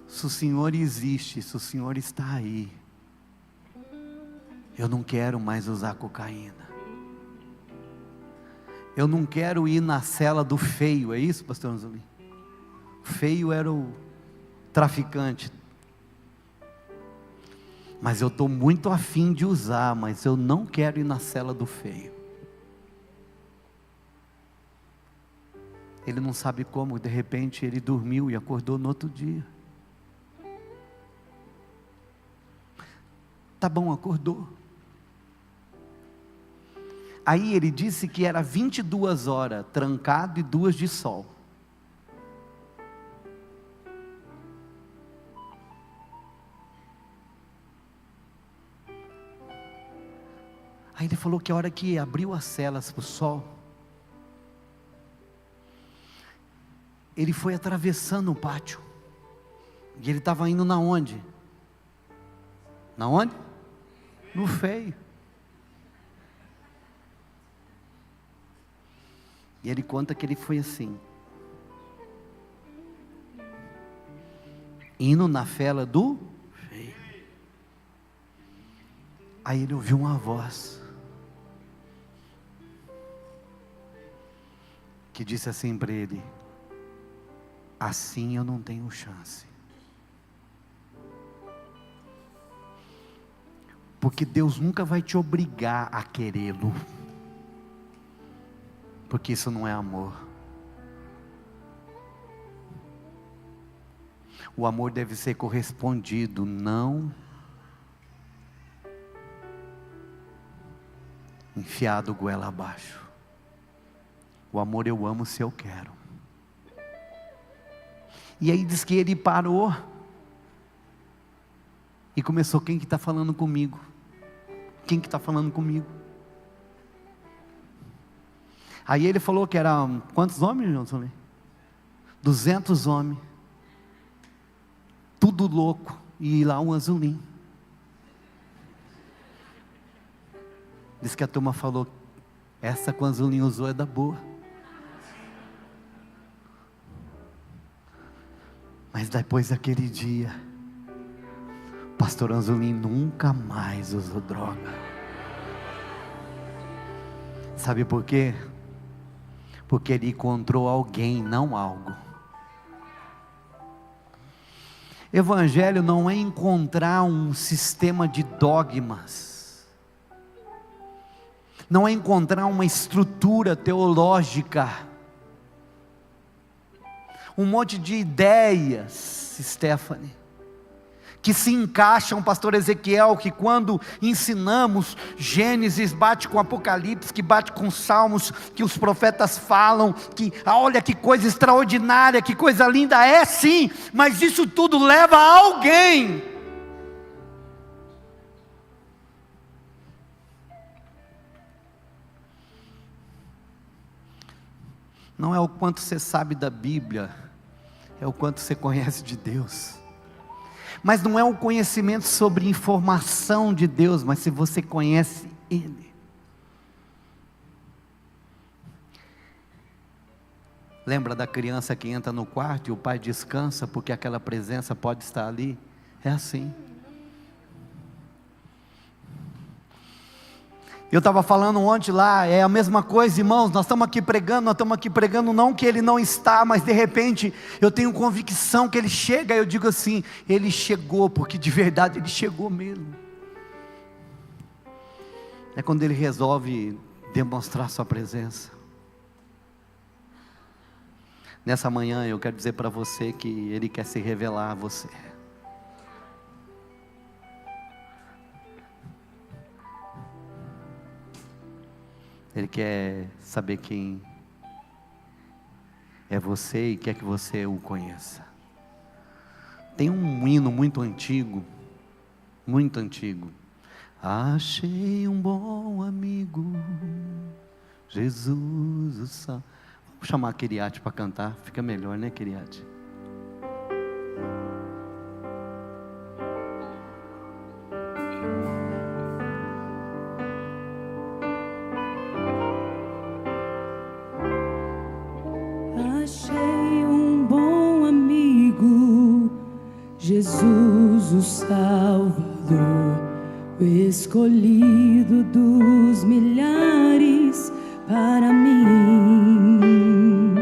se o Senhor existe, se o Senhor está aí, eu não quero mais usar cocaína. Eu não quero ir na cela do feio, é isso, pastor Anzolini? O feio era o traficante. Mas eu estou muito afim de usar, mas eu não quero ir na cela do feio. Ele não sabe como, de repente ele dormiu e acordou no outro dia. Tá bom, acordou. Aí ele disse que era 22 horas trancado e 2 de sol. Aí ele falou que a hora que abriu as celas para o sol, ele foi atravessando o pátio. E ele estava indo na onde? Na onde? No feio. E ele conta que ele foi assim, indo na fila do feio. Aí ele ouviu uma voz que disse assim para ele: assim eu não tenho chance. Porque Deus nunca vai te obrigar a querê-lo, porque isso não é amor. O amor deve ser correspondido, não enfiado goela abaixo. O amor eu amo se eu quero. E aí diz que ele parou e começou: quem que está falando comigo? Quem que está falando comigo? Aí ele falou que eram quantos homens, Johnson? 200 homens, tudo louco, e lá um azulim. Diz que a turma falou: essa que o azulim usou é da boa. Mas depois daquele dia, pastor Anzolim nunca mais usou droga. Sabe por quê? Porque ele encontrou alguém, não algo. Evangelho não é encontrar um sistema de dogmas, não é encontrar uma estrutura teológica, um monte de ideias, Stephanie, que se encaixam, pastor Ezequiel, que quando ensinamos, Gênesis bate com Apocalipse, que bate com Salmos, que os profetas falam, que olha que coisa extraordinária, que coisa linda, é sim, mas isso tudo leva a alguém. Não é o quanto você sabe da Bíblia, é o quanto você conhece de Deus. Mas não é um conhecimento sobre informação de Deus, mas se você conhece Ele. Lembra da criança que entra no quarto e o pai descansa porque aquela presença pode estar ali? É assim. Eu estava falando ontem lá, é a mesma coisa, irmãos, nós estamos aqui pregando, não que Ele não está, mas de repente, eu tenho convicção que Ele chega, eu digo assim, Ele chegou, porque de verdade Ele chegou mesmo. É quando Ele resolve demonstrar sua presença. Nessa manhã eu quero dizer para você que Ele quer se revelar a você. Ele quer saber quem é você e quer que você o conheça. Tem um hino muito antigo. Achei um bom amigo, Jesus o Salvador. Vamos chamar a Kiriate para cantar, fica melhor, né, Kiriate? Jesus o Salvador, o escolhido dos milhares para mim.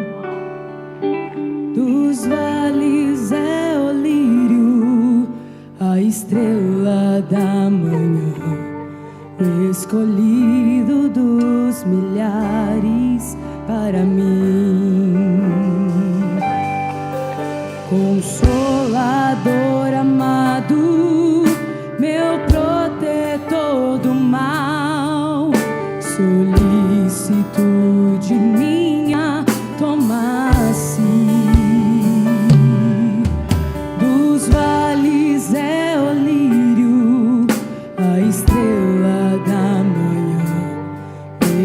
Dos vales é o lírio, a estrela da manhã, o escolhido dos milhares para mim. Consolador amado, meu protetor do mal, solicitude minha tomasse. Dos vales é o lírio, a estrela da manhã,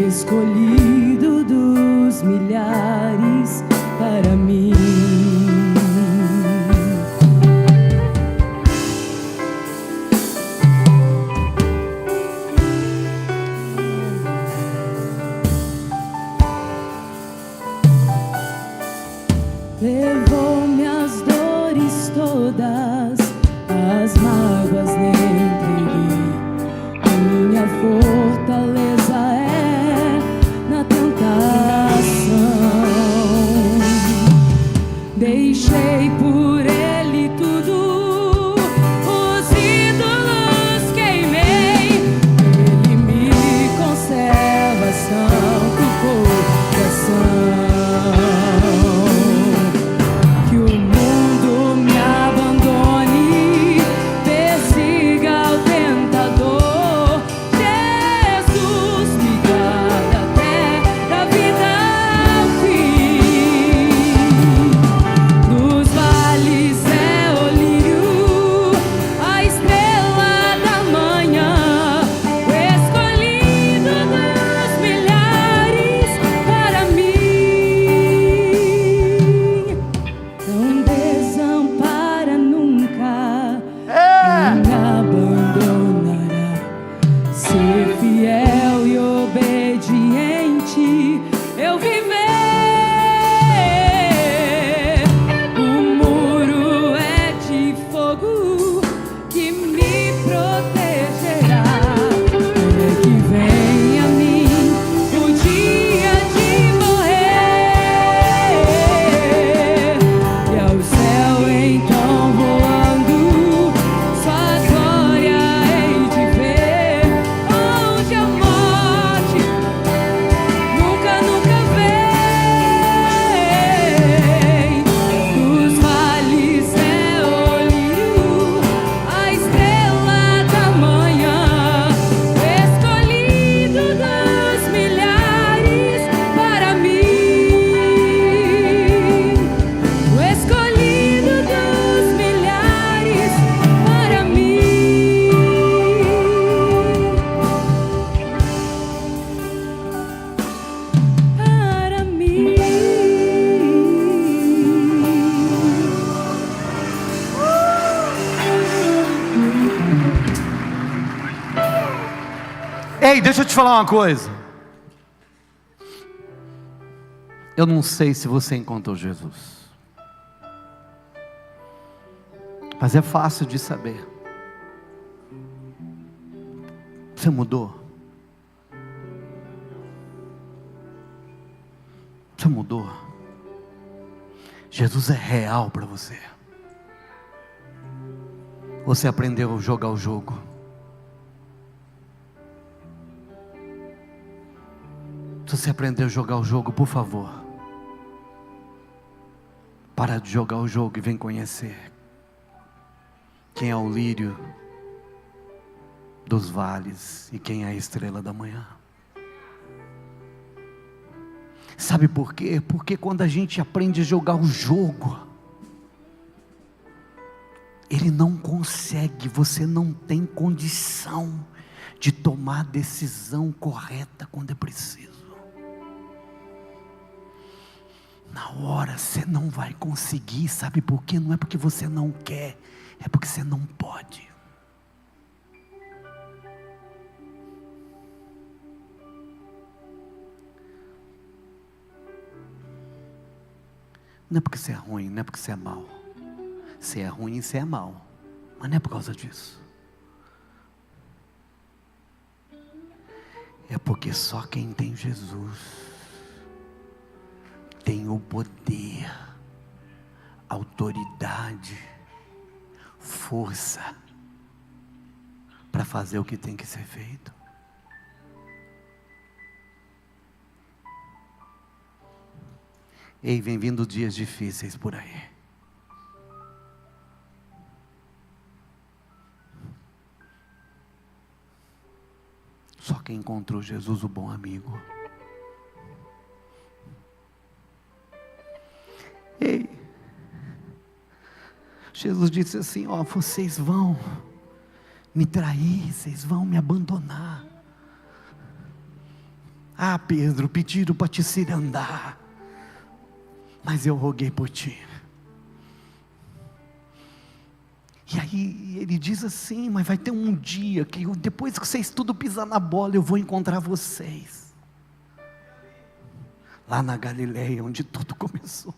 escolhido dos milhares para mim. deixei por Ele tudo, os ídolos queimei, Ele me conserva santo coração. Que o mundo me abandone, persiga o tentador, Jesus me guarda até da vida ao fim. Nos vales é o lírio, a estrela da manhã, o escolhido dos milhares para mim. Não desampara nunca, não me abandonará. Ser fiel e obediente, eu viver. O muro é de fogo que me protegerá. É que vem a mim o dia de morrer, e ao céu então voando, sua glória hei de ver, onde a morte nunca, nunca vem. Dos vales é o lírio, a estrela da manhã, o escolhido dos milhares para mim, o escolhido dos milhares para mim, para mim. Ei, deixa eu te falar uma coisa. Eu não sei se você encontrou Jesus, mas é fácil de saber. Você mudou? Você mudou? Jesus é real para você? Você aprendeu a jogar o jogo? Se você aprendeu a jogar o jogo, por favor, para de jogar o jogo e vem conhecer quem é o lírio dos vales e quem é a estrela da manhã. Sabe por quê? Porque quando a gente aprende a jogar o jogo, ele não consegue, você não tem condição de tomar a decisão correta quando é preciso. Na hora você não vai conseguir, sabe por quê? Não é porque você não quer, é porque você não pode. Não é porque você é ruim, não é porque você é mau. Você é ruim e você é mau, mas não é por causa disso. É porque só quem tem Jesus tem o poder, autoridade, força para fazer o que tem que ser feito. Ei, vem vindo dias difíceis por aí. Só quem encontrou Jesus, o bom amigo. Ei, Jesus disse assim: ó, vocês vão me trair, vocês vão me abandonar. Ah, Pedro, pediram para te cirandar, mas eu roguei por ti. E aí ele diz assim: mas vai ter um dia que depois que vocês tudo pisar na bola, eu vou encontrar vocês lá na Galileia, onde tudo começou.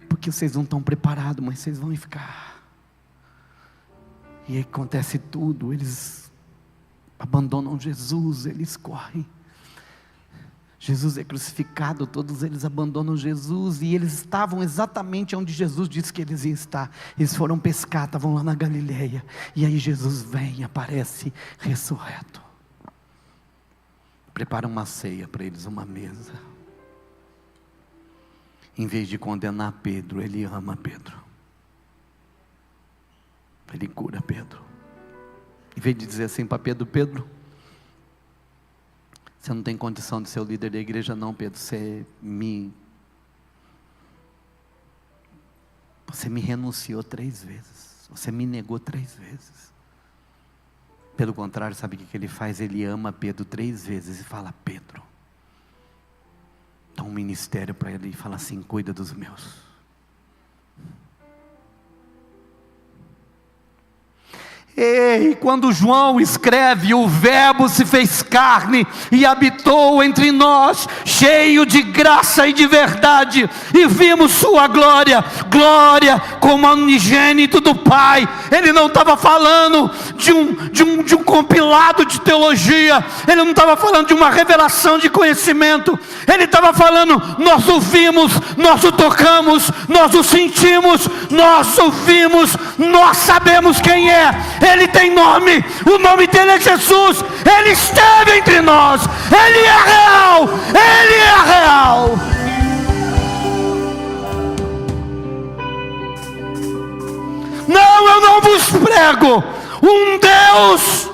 Porque vocês não estão preparados, mas vocês vão ficar. E aí acontece tudo, eles abandonam Jesus, eles correm. Jesus é crucificado, todos eles abandonam Jesus, e eles estavam exatamente onde Jesus disse que eles iam estar. Eles foram pescar, estavam lá na Galileia, e aí Jesus vem, aparece ressurreto, prepara uma ceia para eles, uma mesa. Em vez de condenar Pedro, ele ama Pedro, ele cura Pedro. Em vez de dizer assim para Pedro: Pedro, você não tem condição de ser o líder da igreja não, Pedro, você me renunciou 3 vezes, você me negou 3 vezes. Pelo contrário, sabe o que ele faz? Ele ama Pedro 3 vezes e fala: Pedro, dá um ministério para ele e fala assim: cuida dos meus. Ei, quando João escreve, o verbo se fez carne e habitou entre nós, cheio de graça e de verdade, e vimos sua glória, glória como unigênito do Pai. Ele não estava falando de um compilado de teologia, ele não estava falando de uma revelação de conhecimento, ele estava falando: nós o vimos, nós o tocamos, nós o sentimos, nós o vimos, nós sabemos quem é. Ele tem nome, o nome dele é Jesus, ele esteve entre nós, ele é real, ele é real. Não, eu não vos prego um Deus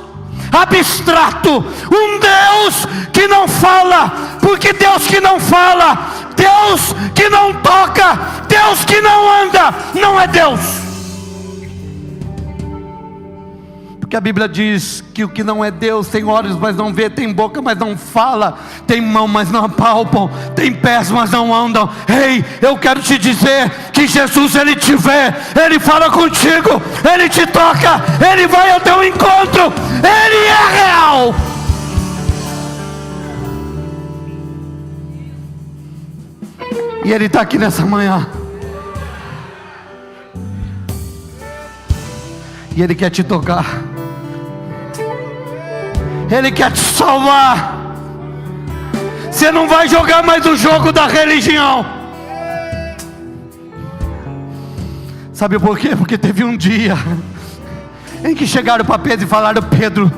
abstrato, um Deus que não fala, porque Deus que não fala, Deus que não toca, Deus que não anda, não é Deus. Porque a Bíblia diz que o que não é Deus tem olhos, mas não vê, tem boca, mas não fala, tem mão, mas não apalpam, tem pés, mas não andam. Ei, eu quero te dizer que Jesus, ele te vê, ele fala contigo, ele te toca, ele vai ao teu encontro, ele é real. E ele está aqui nessa manhã, e ele quer te tocar, ele quer te salvar. Você não vai jogar mais o jogo da religião. Sabe por quê? Porque teve um dia em que chegaram para Pedro e falaram: Pedro,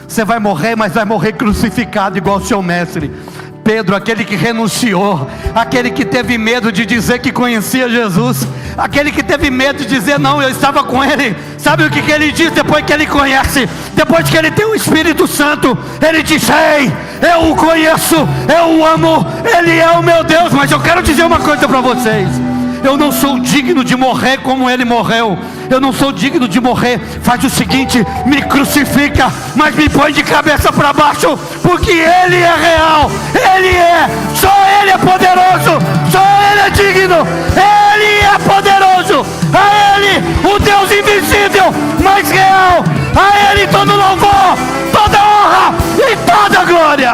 você vai morrer, mas vai morrer crucificado igual o seu mestre. Pedro, aquele que renunciou, aquele que teve medo de dizer que conhecia Jesus, aquele que teve medo de dizer: não, eu estava com ele. Sabe o que ele diz depois que ele conhece? Depois que ele tem o Espírito Santo, ele diz: ei, eu o conheço, eu o amo, ele é o meu Deus. Mas eu quero dizer uma coisa para vocês: eu não sou digno de morrer como ele morreu. Eu não sou digno de morrer. Faz o seguinte: me crucifica, mas me põe de cabeça para baixo, porque ele é real, ele é, só ele é poderoso, só ele é digno, ele é poderoso. A ele, o Deus invisível, mas real, a ele todo louvor, toda honra e toda glória.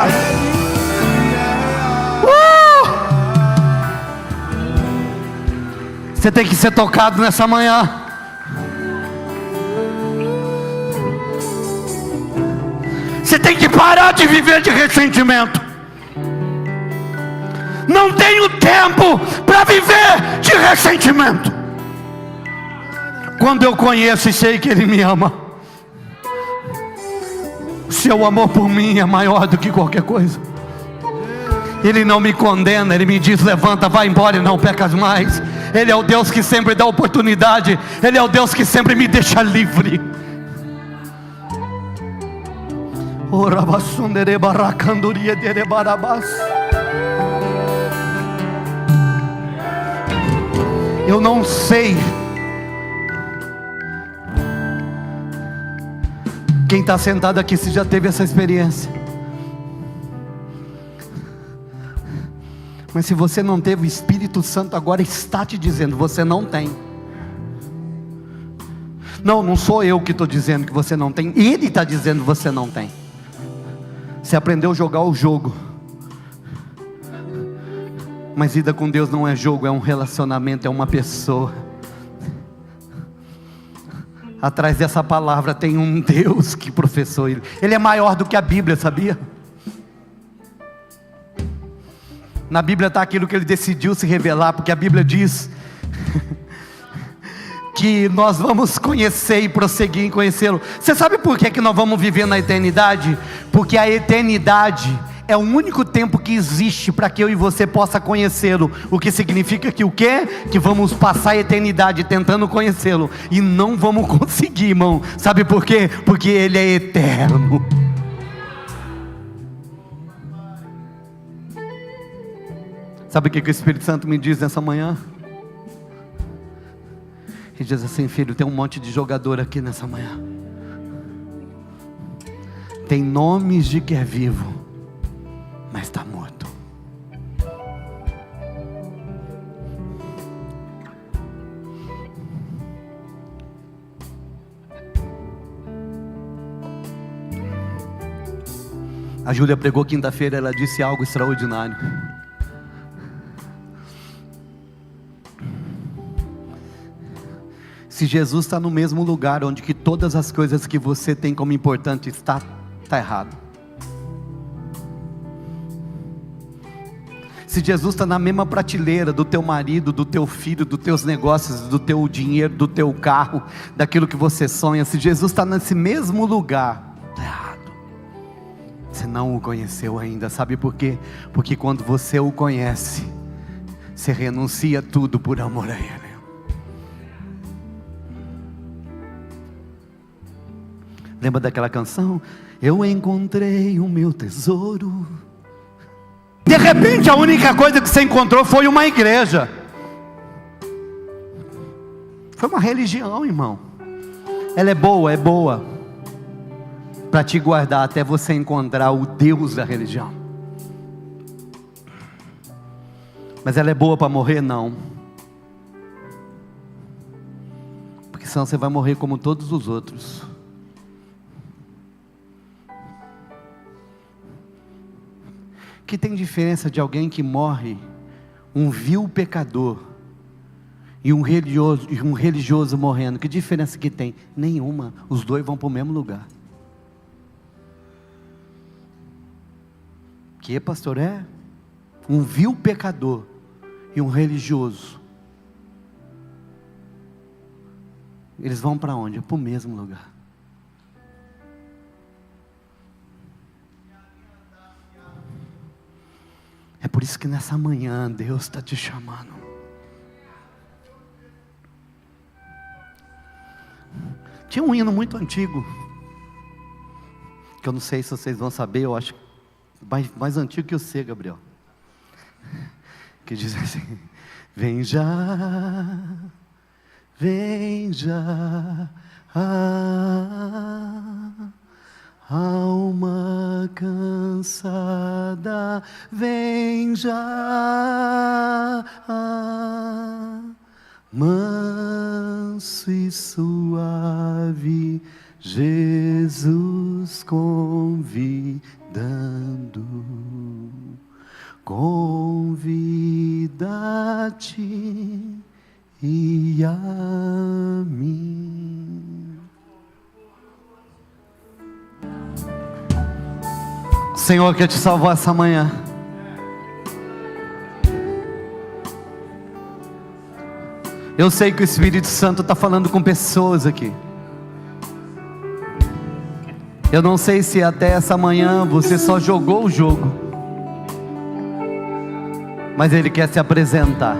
Você tem que ser tocado nessa manhã. Você tem que parar de viver de ressentimento. Não tenho tempo para viver de ressentimento. Quando eu conheço e sei que ele me ama, seu amor por mim é maior do que qualquer coisa. Ele não me condena, ele me diz: levanta, vai embora e não pecas mais. Ele é o Deus que sempre dá oportunidade, ele é o Deus que sempre me deixa livre. Eu não sei quem está sentado aqui se já teve essa experiência, mas se você não teve, o Espírito Santo agora está te dizendo: você não tem. Não sou eu que estou dizendo que você não tem, ele está dizendo que você não tem. Você aprendeu a jogar o jogo, mas vida com Deus não é jogo, é um relacionamento, é uma pessoa. Atrás dessa palavra tem um Deus que professou ele. Ele é maior do que a Bíblia, sabia? Na Bíblia está aquilo que Ele decidiu se revelar, porque a Bíblia diz que nós vamos conhecer e prosseguir em conhecê-lo. Você sabe por que nós vamos viver na eternidade? Porque a eternidade é o único tempo que existe para que eu e você possa conhecê-lo. O que significa que o quê? Que vamos passar a eternidade tentando conhecê-lo e não vamos conseguir, irmão. Sabe por quê? Porque Ele é eterno. Sabe o que o Espírito Santo me diz nessa manhã? Ele diz assim: filho, tem um monte de jogador aqui nessa manhã. Tem nomes de que é vivo, mas está morto. A Júlia pregou quinta-feira, ela disse algo extraordinário. Se Jesus está no mesmo lugar onde que todas as coisas que você tem como importante está errado. Se Jesus está na mesma prateleira do teu marido, do teu filho, dos teus negócios, do teu dinheiro, do teu carro, daquilo que você sonha, se Jesus está nesse mesmo lugar, está errado. Você não o conheceu ainda. Sabe por quê? Porque quando você o conhece, você renuncia tudo por amor a Ele. Lembra daquela canção? Eu encontrei o meu tesouro. De repente a única coisa que você encontrou foi uma igreja. Foi uma religião, irmão. Ela é boa para te guardar até você encontrar o Deus da religião. Mas ela é boa para morrer? Não. Porque senão você vai morrer como todos os outros. Que tem diferença de alguém que morre, um vil pecador, e um religioso morrendo? Que diferença que tem? Nenhuma. Os dois vão para o mesmo lugar. Que, pastor? É um vil pecador e um religioso. Eles vão para onde? Para o mesmo lugar. É por isso que nessa manhã Deus está te chamando. Tinha um hino muito antigo, que eu não sei se vocês vão saber, eu acho mais antigo que você, Gabriel, que diz assim: vem já, alma cansada, vem já, manso e suave, Jesus convidando, convida-te e a mim. O Senhor quer te salvar essa manhã. Eu sei que o Espírito Santo está falando com pessoas aqui. Eu não sei se até essa manhã você só jogou o jogo, mas Ele quer se apresentar.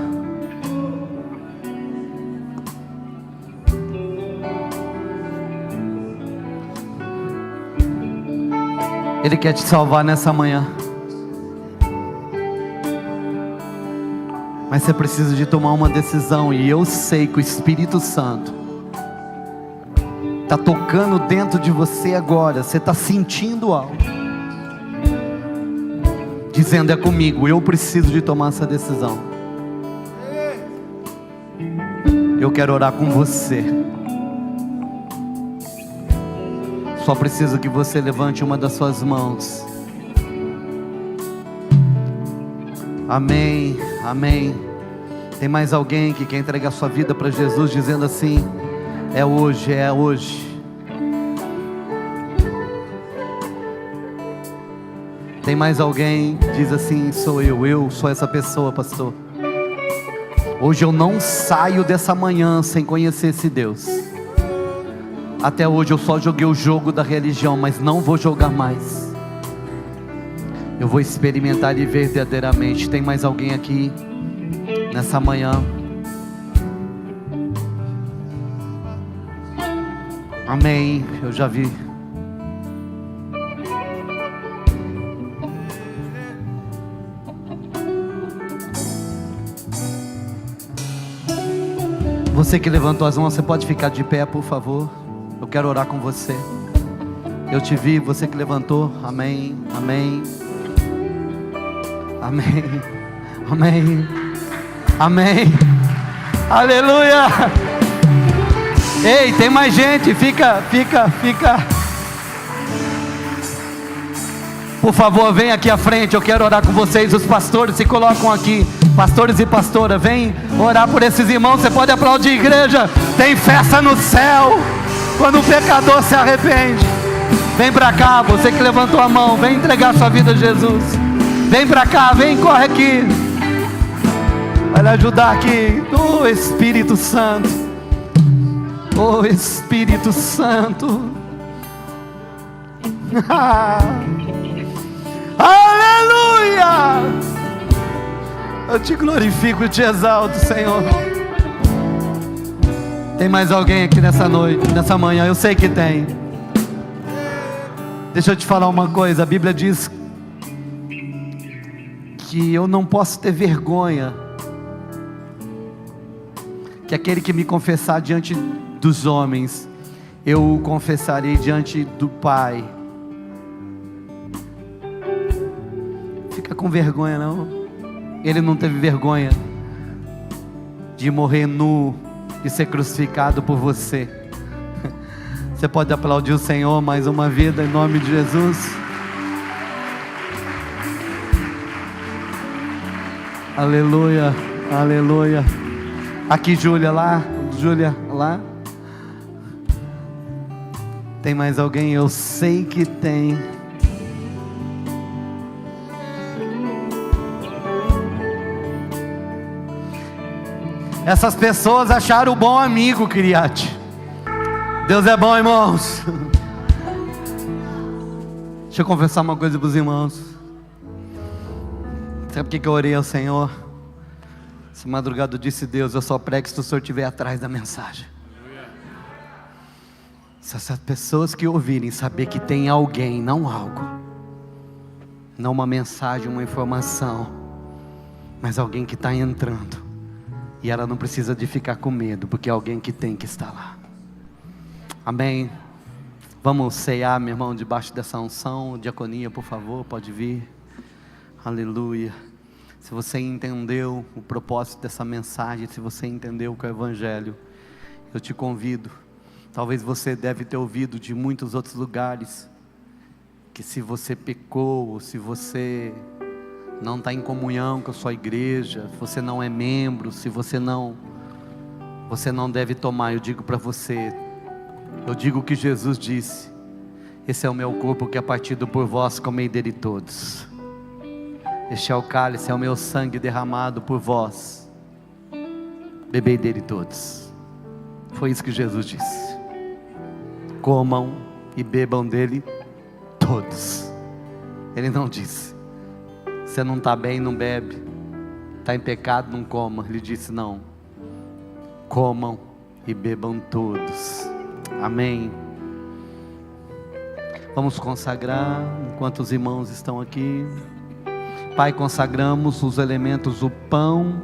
Ele quer te salvar nessa manhã. Mas você precisa de tomar uma decisão. E eu sei que o Espírito Santo está tocando dentro de você agora. Você está sentindo algo, dizendo: é comigo, eu preciso de tomar essa decisão. Eu quero orar com você. Só preciso que você levante uma das suas mãos. Amém, amém. Tem mais alguém que quer entregar sua vida para Jesus, dizendo assim: é hoje, é hoje. Tem mais alguém? Diz assim: sou eu sou essa pessoa, pastor. Hoje eu não saio dessa manhã sem conhecer esse Deus. Até hoje eu só joguei o jogo da religião, mas não vou jogar mais. Eu vou experimentar Ele verdadeiramente. Tem mais alguém aqui nessa manhã? Amém. Eu já vi. Você que levantou as mãos, você pode ficar de pé, por favor? Eu quero orar com você. Eu te vi, você que levantou. Amém, amém, amém, amém, amém, aleluia. Ei, tem mais gente, fica. Por favor, vem aqui à frente, eu quero orar com vocês. Os pastores se colocam aqui. Pastores e pastora, vem orar por esses irmãos. Você pode aplaudir, igreja. Tem festa no céu quando o pecador se arrepende. Vem pra cá, você que levantou a mão, vem entregar sua vida a Jesus. Vem pra cá, vem, corre aqui. Vai lhe ajudar aqui. Oh Espírito Santo, oh Espírito Santo. Aleluia! Eu te glorifico e te exalto, Senhor. Tem mais alguém aqui nessa noite, nessa manhã? Eu sei que tem. Deixa eu te falar uma coisa. A Bíblia diz que eu não posso ter vergonha, que aquele que me confessar diante dos homens, eu o confessarei diante do Pai. Fica com vergonha não. Ele não teve vergonha de morrer nu e ser crucificado por você. Você pode aplaudir o Senhor mais uma vida em nome de Jesus. Aleluia, aleluia. Aqui Júlia lá, Tem mais alguém? Eu sei que tem. Essas pessoas acharam o bom amigo, Criate. Deus é bom, irmãos. Deixa eu confessar uma coisa para os irmãos. Sabe por que eu orei ao Senhor? Essa madrugada eu disse: Deus, eu só prego se o Senhor estiver atrás da mensagem. Se essas pessoas que ouvirem saber que tem alguém, não algo, não uma mensagem, uma informação, mas alguém que está entrando, e ela não precisa de ficar com medo, porque é alguém que tem que estar lá. Amém. Vamos ceiar, meu irmão, debaixo dessa unção. Diaconia, por favor, pode vir. Aleluia. Se você entendeu o propósito dessa mensagem, se você entendeu o que é o Evangelho, eu te convido. Talvez você deve ter ouvido de muitos outros lugares, que se você pecou, ou se você não está em comunhão com a sua igreja, se você não é membro, se você não deve tomar. Eu digo para você, eu digo o que Jesus disse: esse é o meu corpo que é partido por vós, comei dele todos. Este é o cálice, é o meu sangue derramado por vós, bebei dele todos. Foi isso que Jesus disse. Comam e bebam dele todos. Ele não disse: você não está bem, não bebe. Está em pecado, não coma. Ele disse: não, comam e bebam todos. Amém. Vamos consagrar enquanto os irmãos estão aqui. Pai, consagramos os elementos, o pão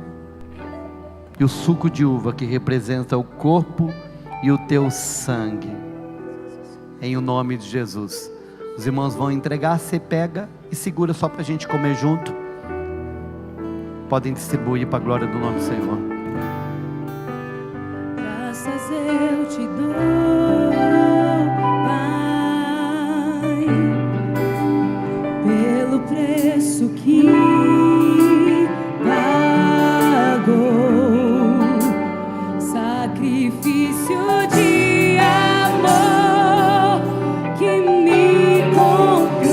e o suco de uva, que representa o corpo e o teu sangue, em o nome de Jesus. Os irmãos vão entregar, você pega e segura só para a gente comer junto. Podem distribuir para a glória do nome do Senhor. Graças eu te dou, Pai, pelo preço que pagou, sacrifício de amor que me comprou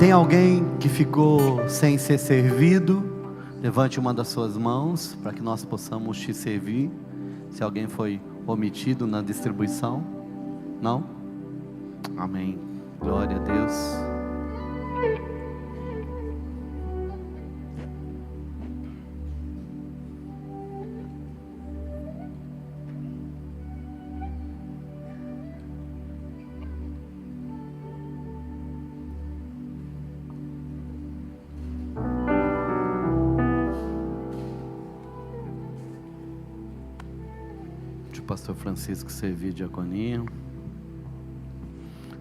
Tem alguém que ficou sem ser servido? Levante uma das suas mãos para que nós possamos te servir. Se alguém foi omitido na distribuição. Não? Amém. Glória a Deus. Pastor Francisco servir diaconia.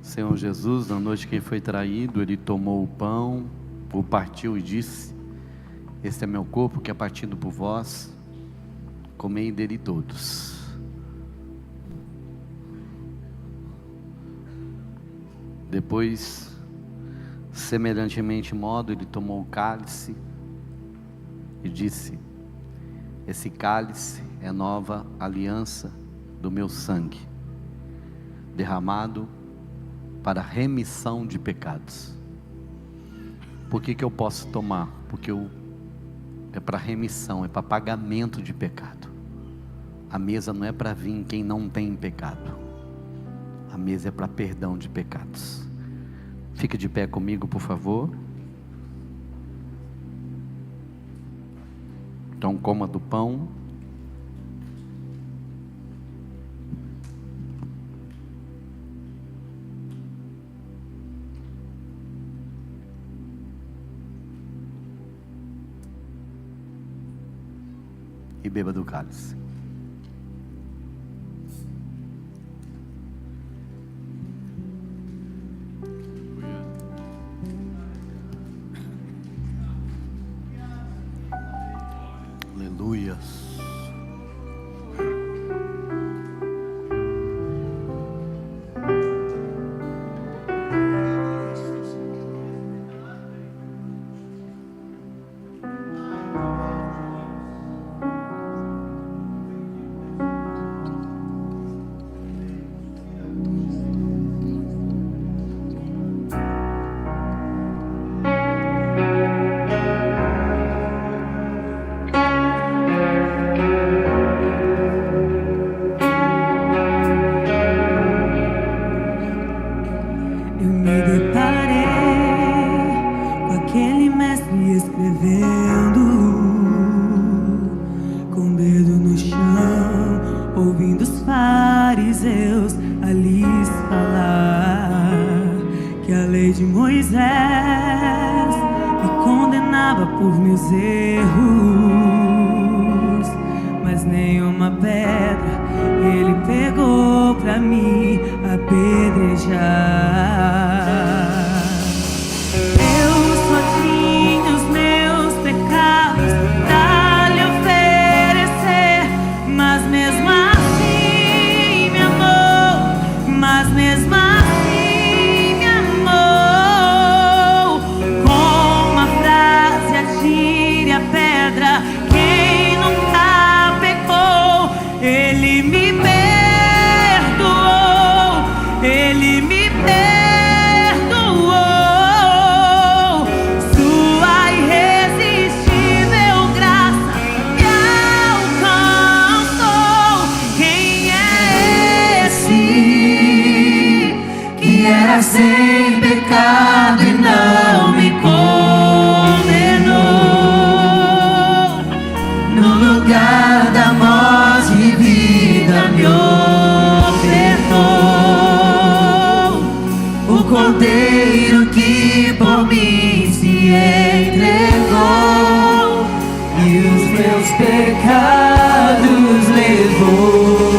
Senhor Jesus, na noite que ele foi traído, ele tomou o pão, o partiu e disse: este é meu corpo que é partido por vós, comei dele todos. Depois, semelhantemente modo, ele tomou o cálice e disse: esse cálice é nova aliança do meu sangue, derramado para remissão de pecados. Por que eu posso tomar? Porque é para remissão, é para pagamento de pecado. A mesa não é para vir quem não tem pecado. A mesa é para perdão de pecados. Fique de pé comigo, por favor. Então coma do pão. E beba do cálice. Aleluia. Sem pecado e não me condenou, no lugar da morte e vida me ofertou, o Cordeiro que por mim se entregou e os meus pecados levou.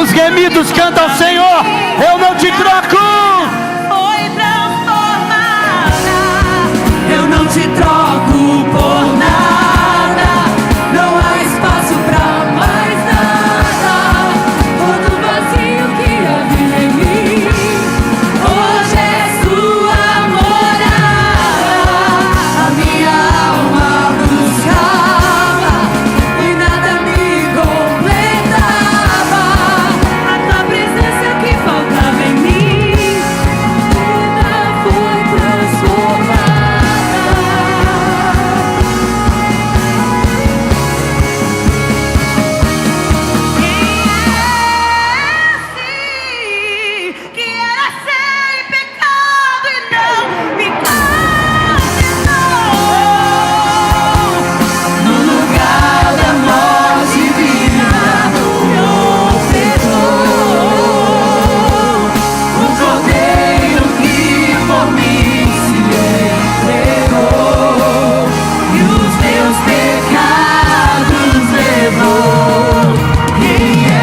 Os remidos cantam ao Senhor: eu não te troco. Foi transformada. Eu não te troco por nada. Não há espaço pra mais nada. Todo vazio que havia em mim, Hoje é sua morada. A minha alma buscava e nada me completava. a tua presença que faltava em mim, vida foi transformada. Que era sem pecado e não me condenou. No lugar da morte vida me ofertou. O cordeiro que por mim se entregou e os meus pecados levou. Quem é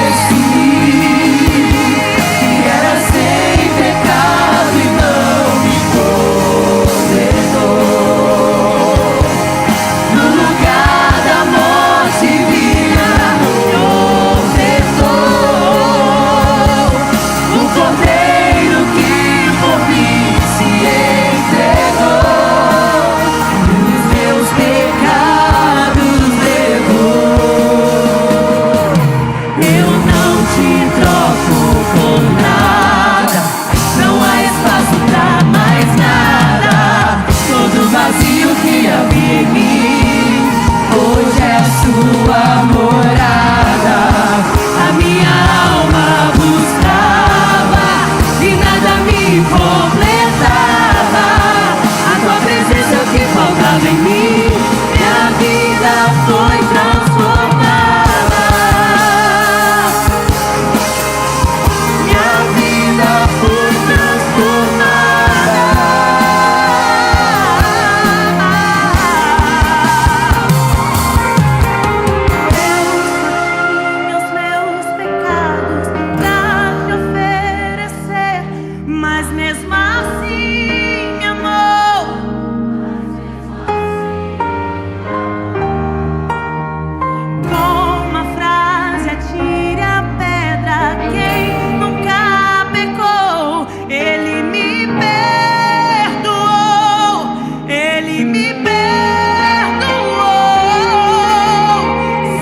esse que era sem pecado e não me condenou? No lugar da morte vida me ofertou. O cordeiro que por mim se entregou e os meus pecados levou. Eu não te troco por nada. Não há espaço pra mais nada. Todo vazio que havia em mim, hoje é sua morada. A minha alma buscava e nada me completava. A tua presença que faltava em mim, minha vida foi transformada. Minha vida foi transformada. Os meus pecados pra te oferecer, mas mesmo assim me amou. Com uma frase atire a pedra, quem nunca pecou, ele me perdoou, ele me perdoou.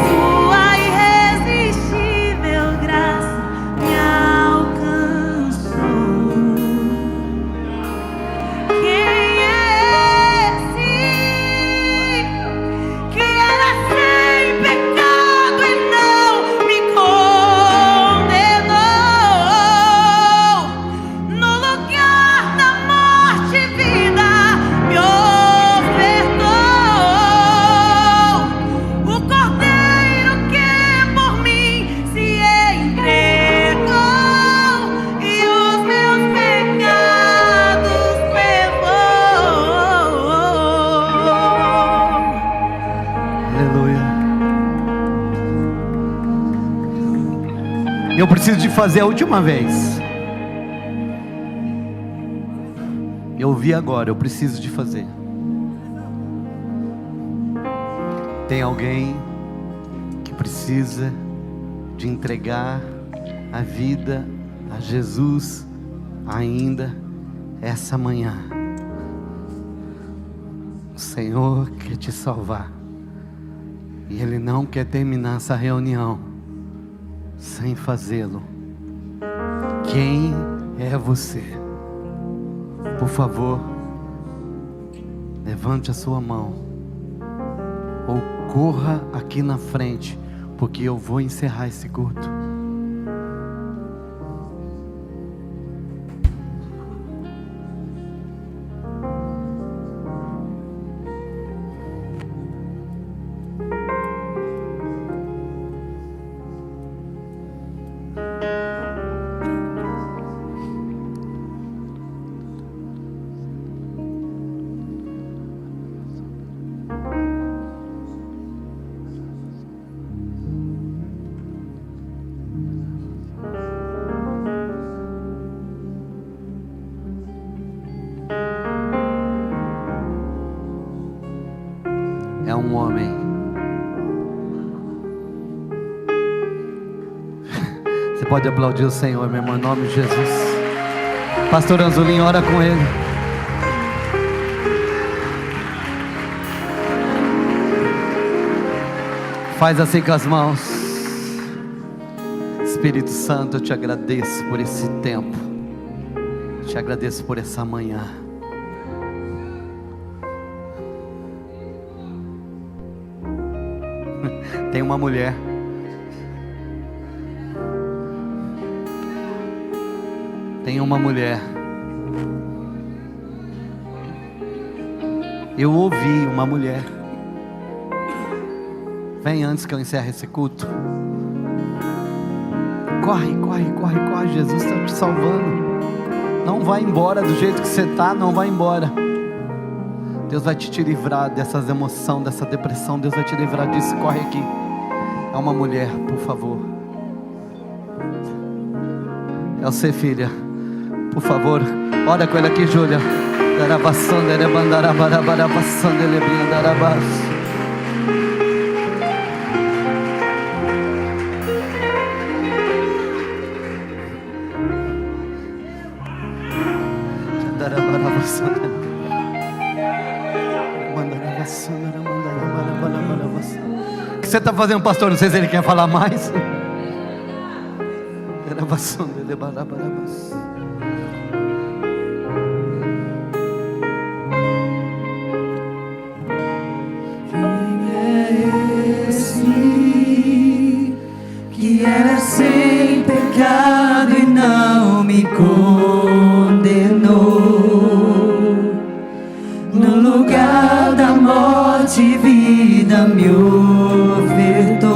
Sua irresistível graça me alcançou. Quem é esse que era sem pecado e não me condenou? No lugar da morte vida me ofertou. O cordeiro que por mim se entregou e os meus pecados levou. Aleluia. Eu preciso de fazer a última vez. Eu ouvi agora, eu preciso de fazer. Tem alguém que precisa de entregar a vida a Jesus ainda essa manhã. O Senhor quer te salvar. E Ele não quer terminar essa reunião sem fazê-lo. Quem é você? Por favor, levante a sua mão ou corra aqui na frente, porque eu vou encerrar esse culto. é um homem. Você pode aplaudir o Senhor, meu irmão, em nome de Jesus. Pastor Anzolim, ora com ele. Faz assim com as mãos. Espírito Santo, eu te agradeço por esse tempo. Te agradeço por essa manhã. Tem uma mulher. Tem uma mulher. Eu ouvi uma mulher. Vem antes que eu encerre esse culto. Corre, corre, corre, corre. Jesus está te salvando. Não vai embora do jeito que você está. Não vai embora. Deus vai te livrar dessas emoções, dessa depressão. Deus vai te livrar disso. Corre aqui. É uma mulher, por favor. É você, filha. Por favor, ora com ele aqui, Júlia. O que você está fazendo, pastor? Não sei se ele quer falar mais. Que era sem pecado e não me condenou. No lugar da morte, vida me ofertou.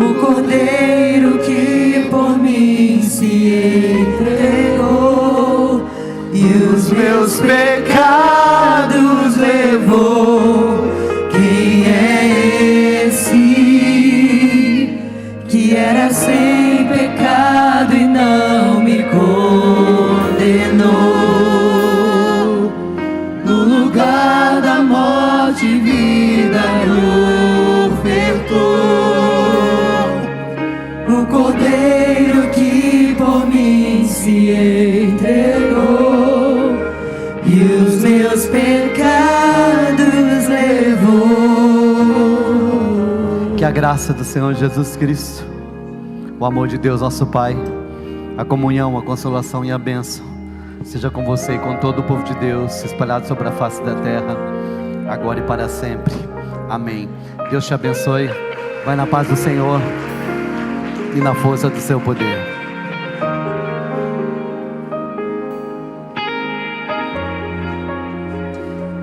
O Cordeiro que por mim se entregou e os meus pecados levou. Quem é esse que era sem pecado e não me condenou? No lugar da morte, vida me ofertou. O Cordeiro que por mim se entregou e os meus pecados levou. Que a graça do Senhor Jesus Cristo, o amor de Deus nosso Pai, a comunhão, a consolação e a bênção seja com você e com todo o povo de Deus espalhado sobre a face da terra, agora e para sempre. Amém. Deus te abençoe. Vai na paz do Senhor e na força do seu poder.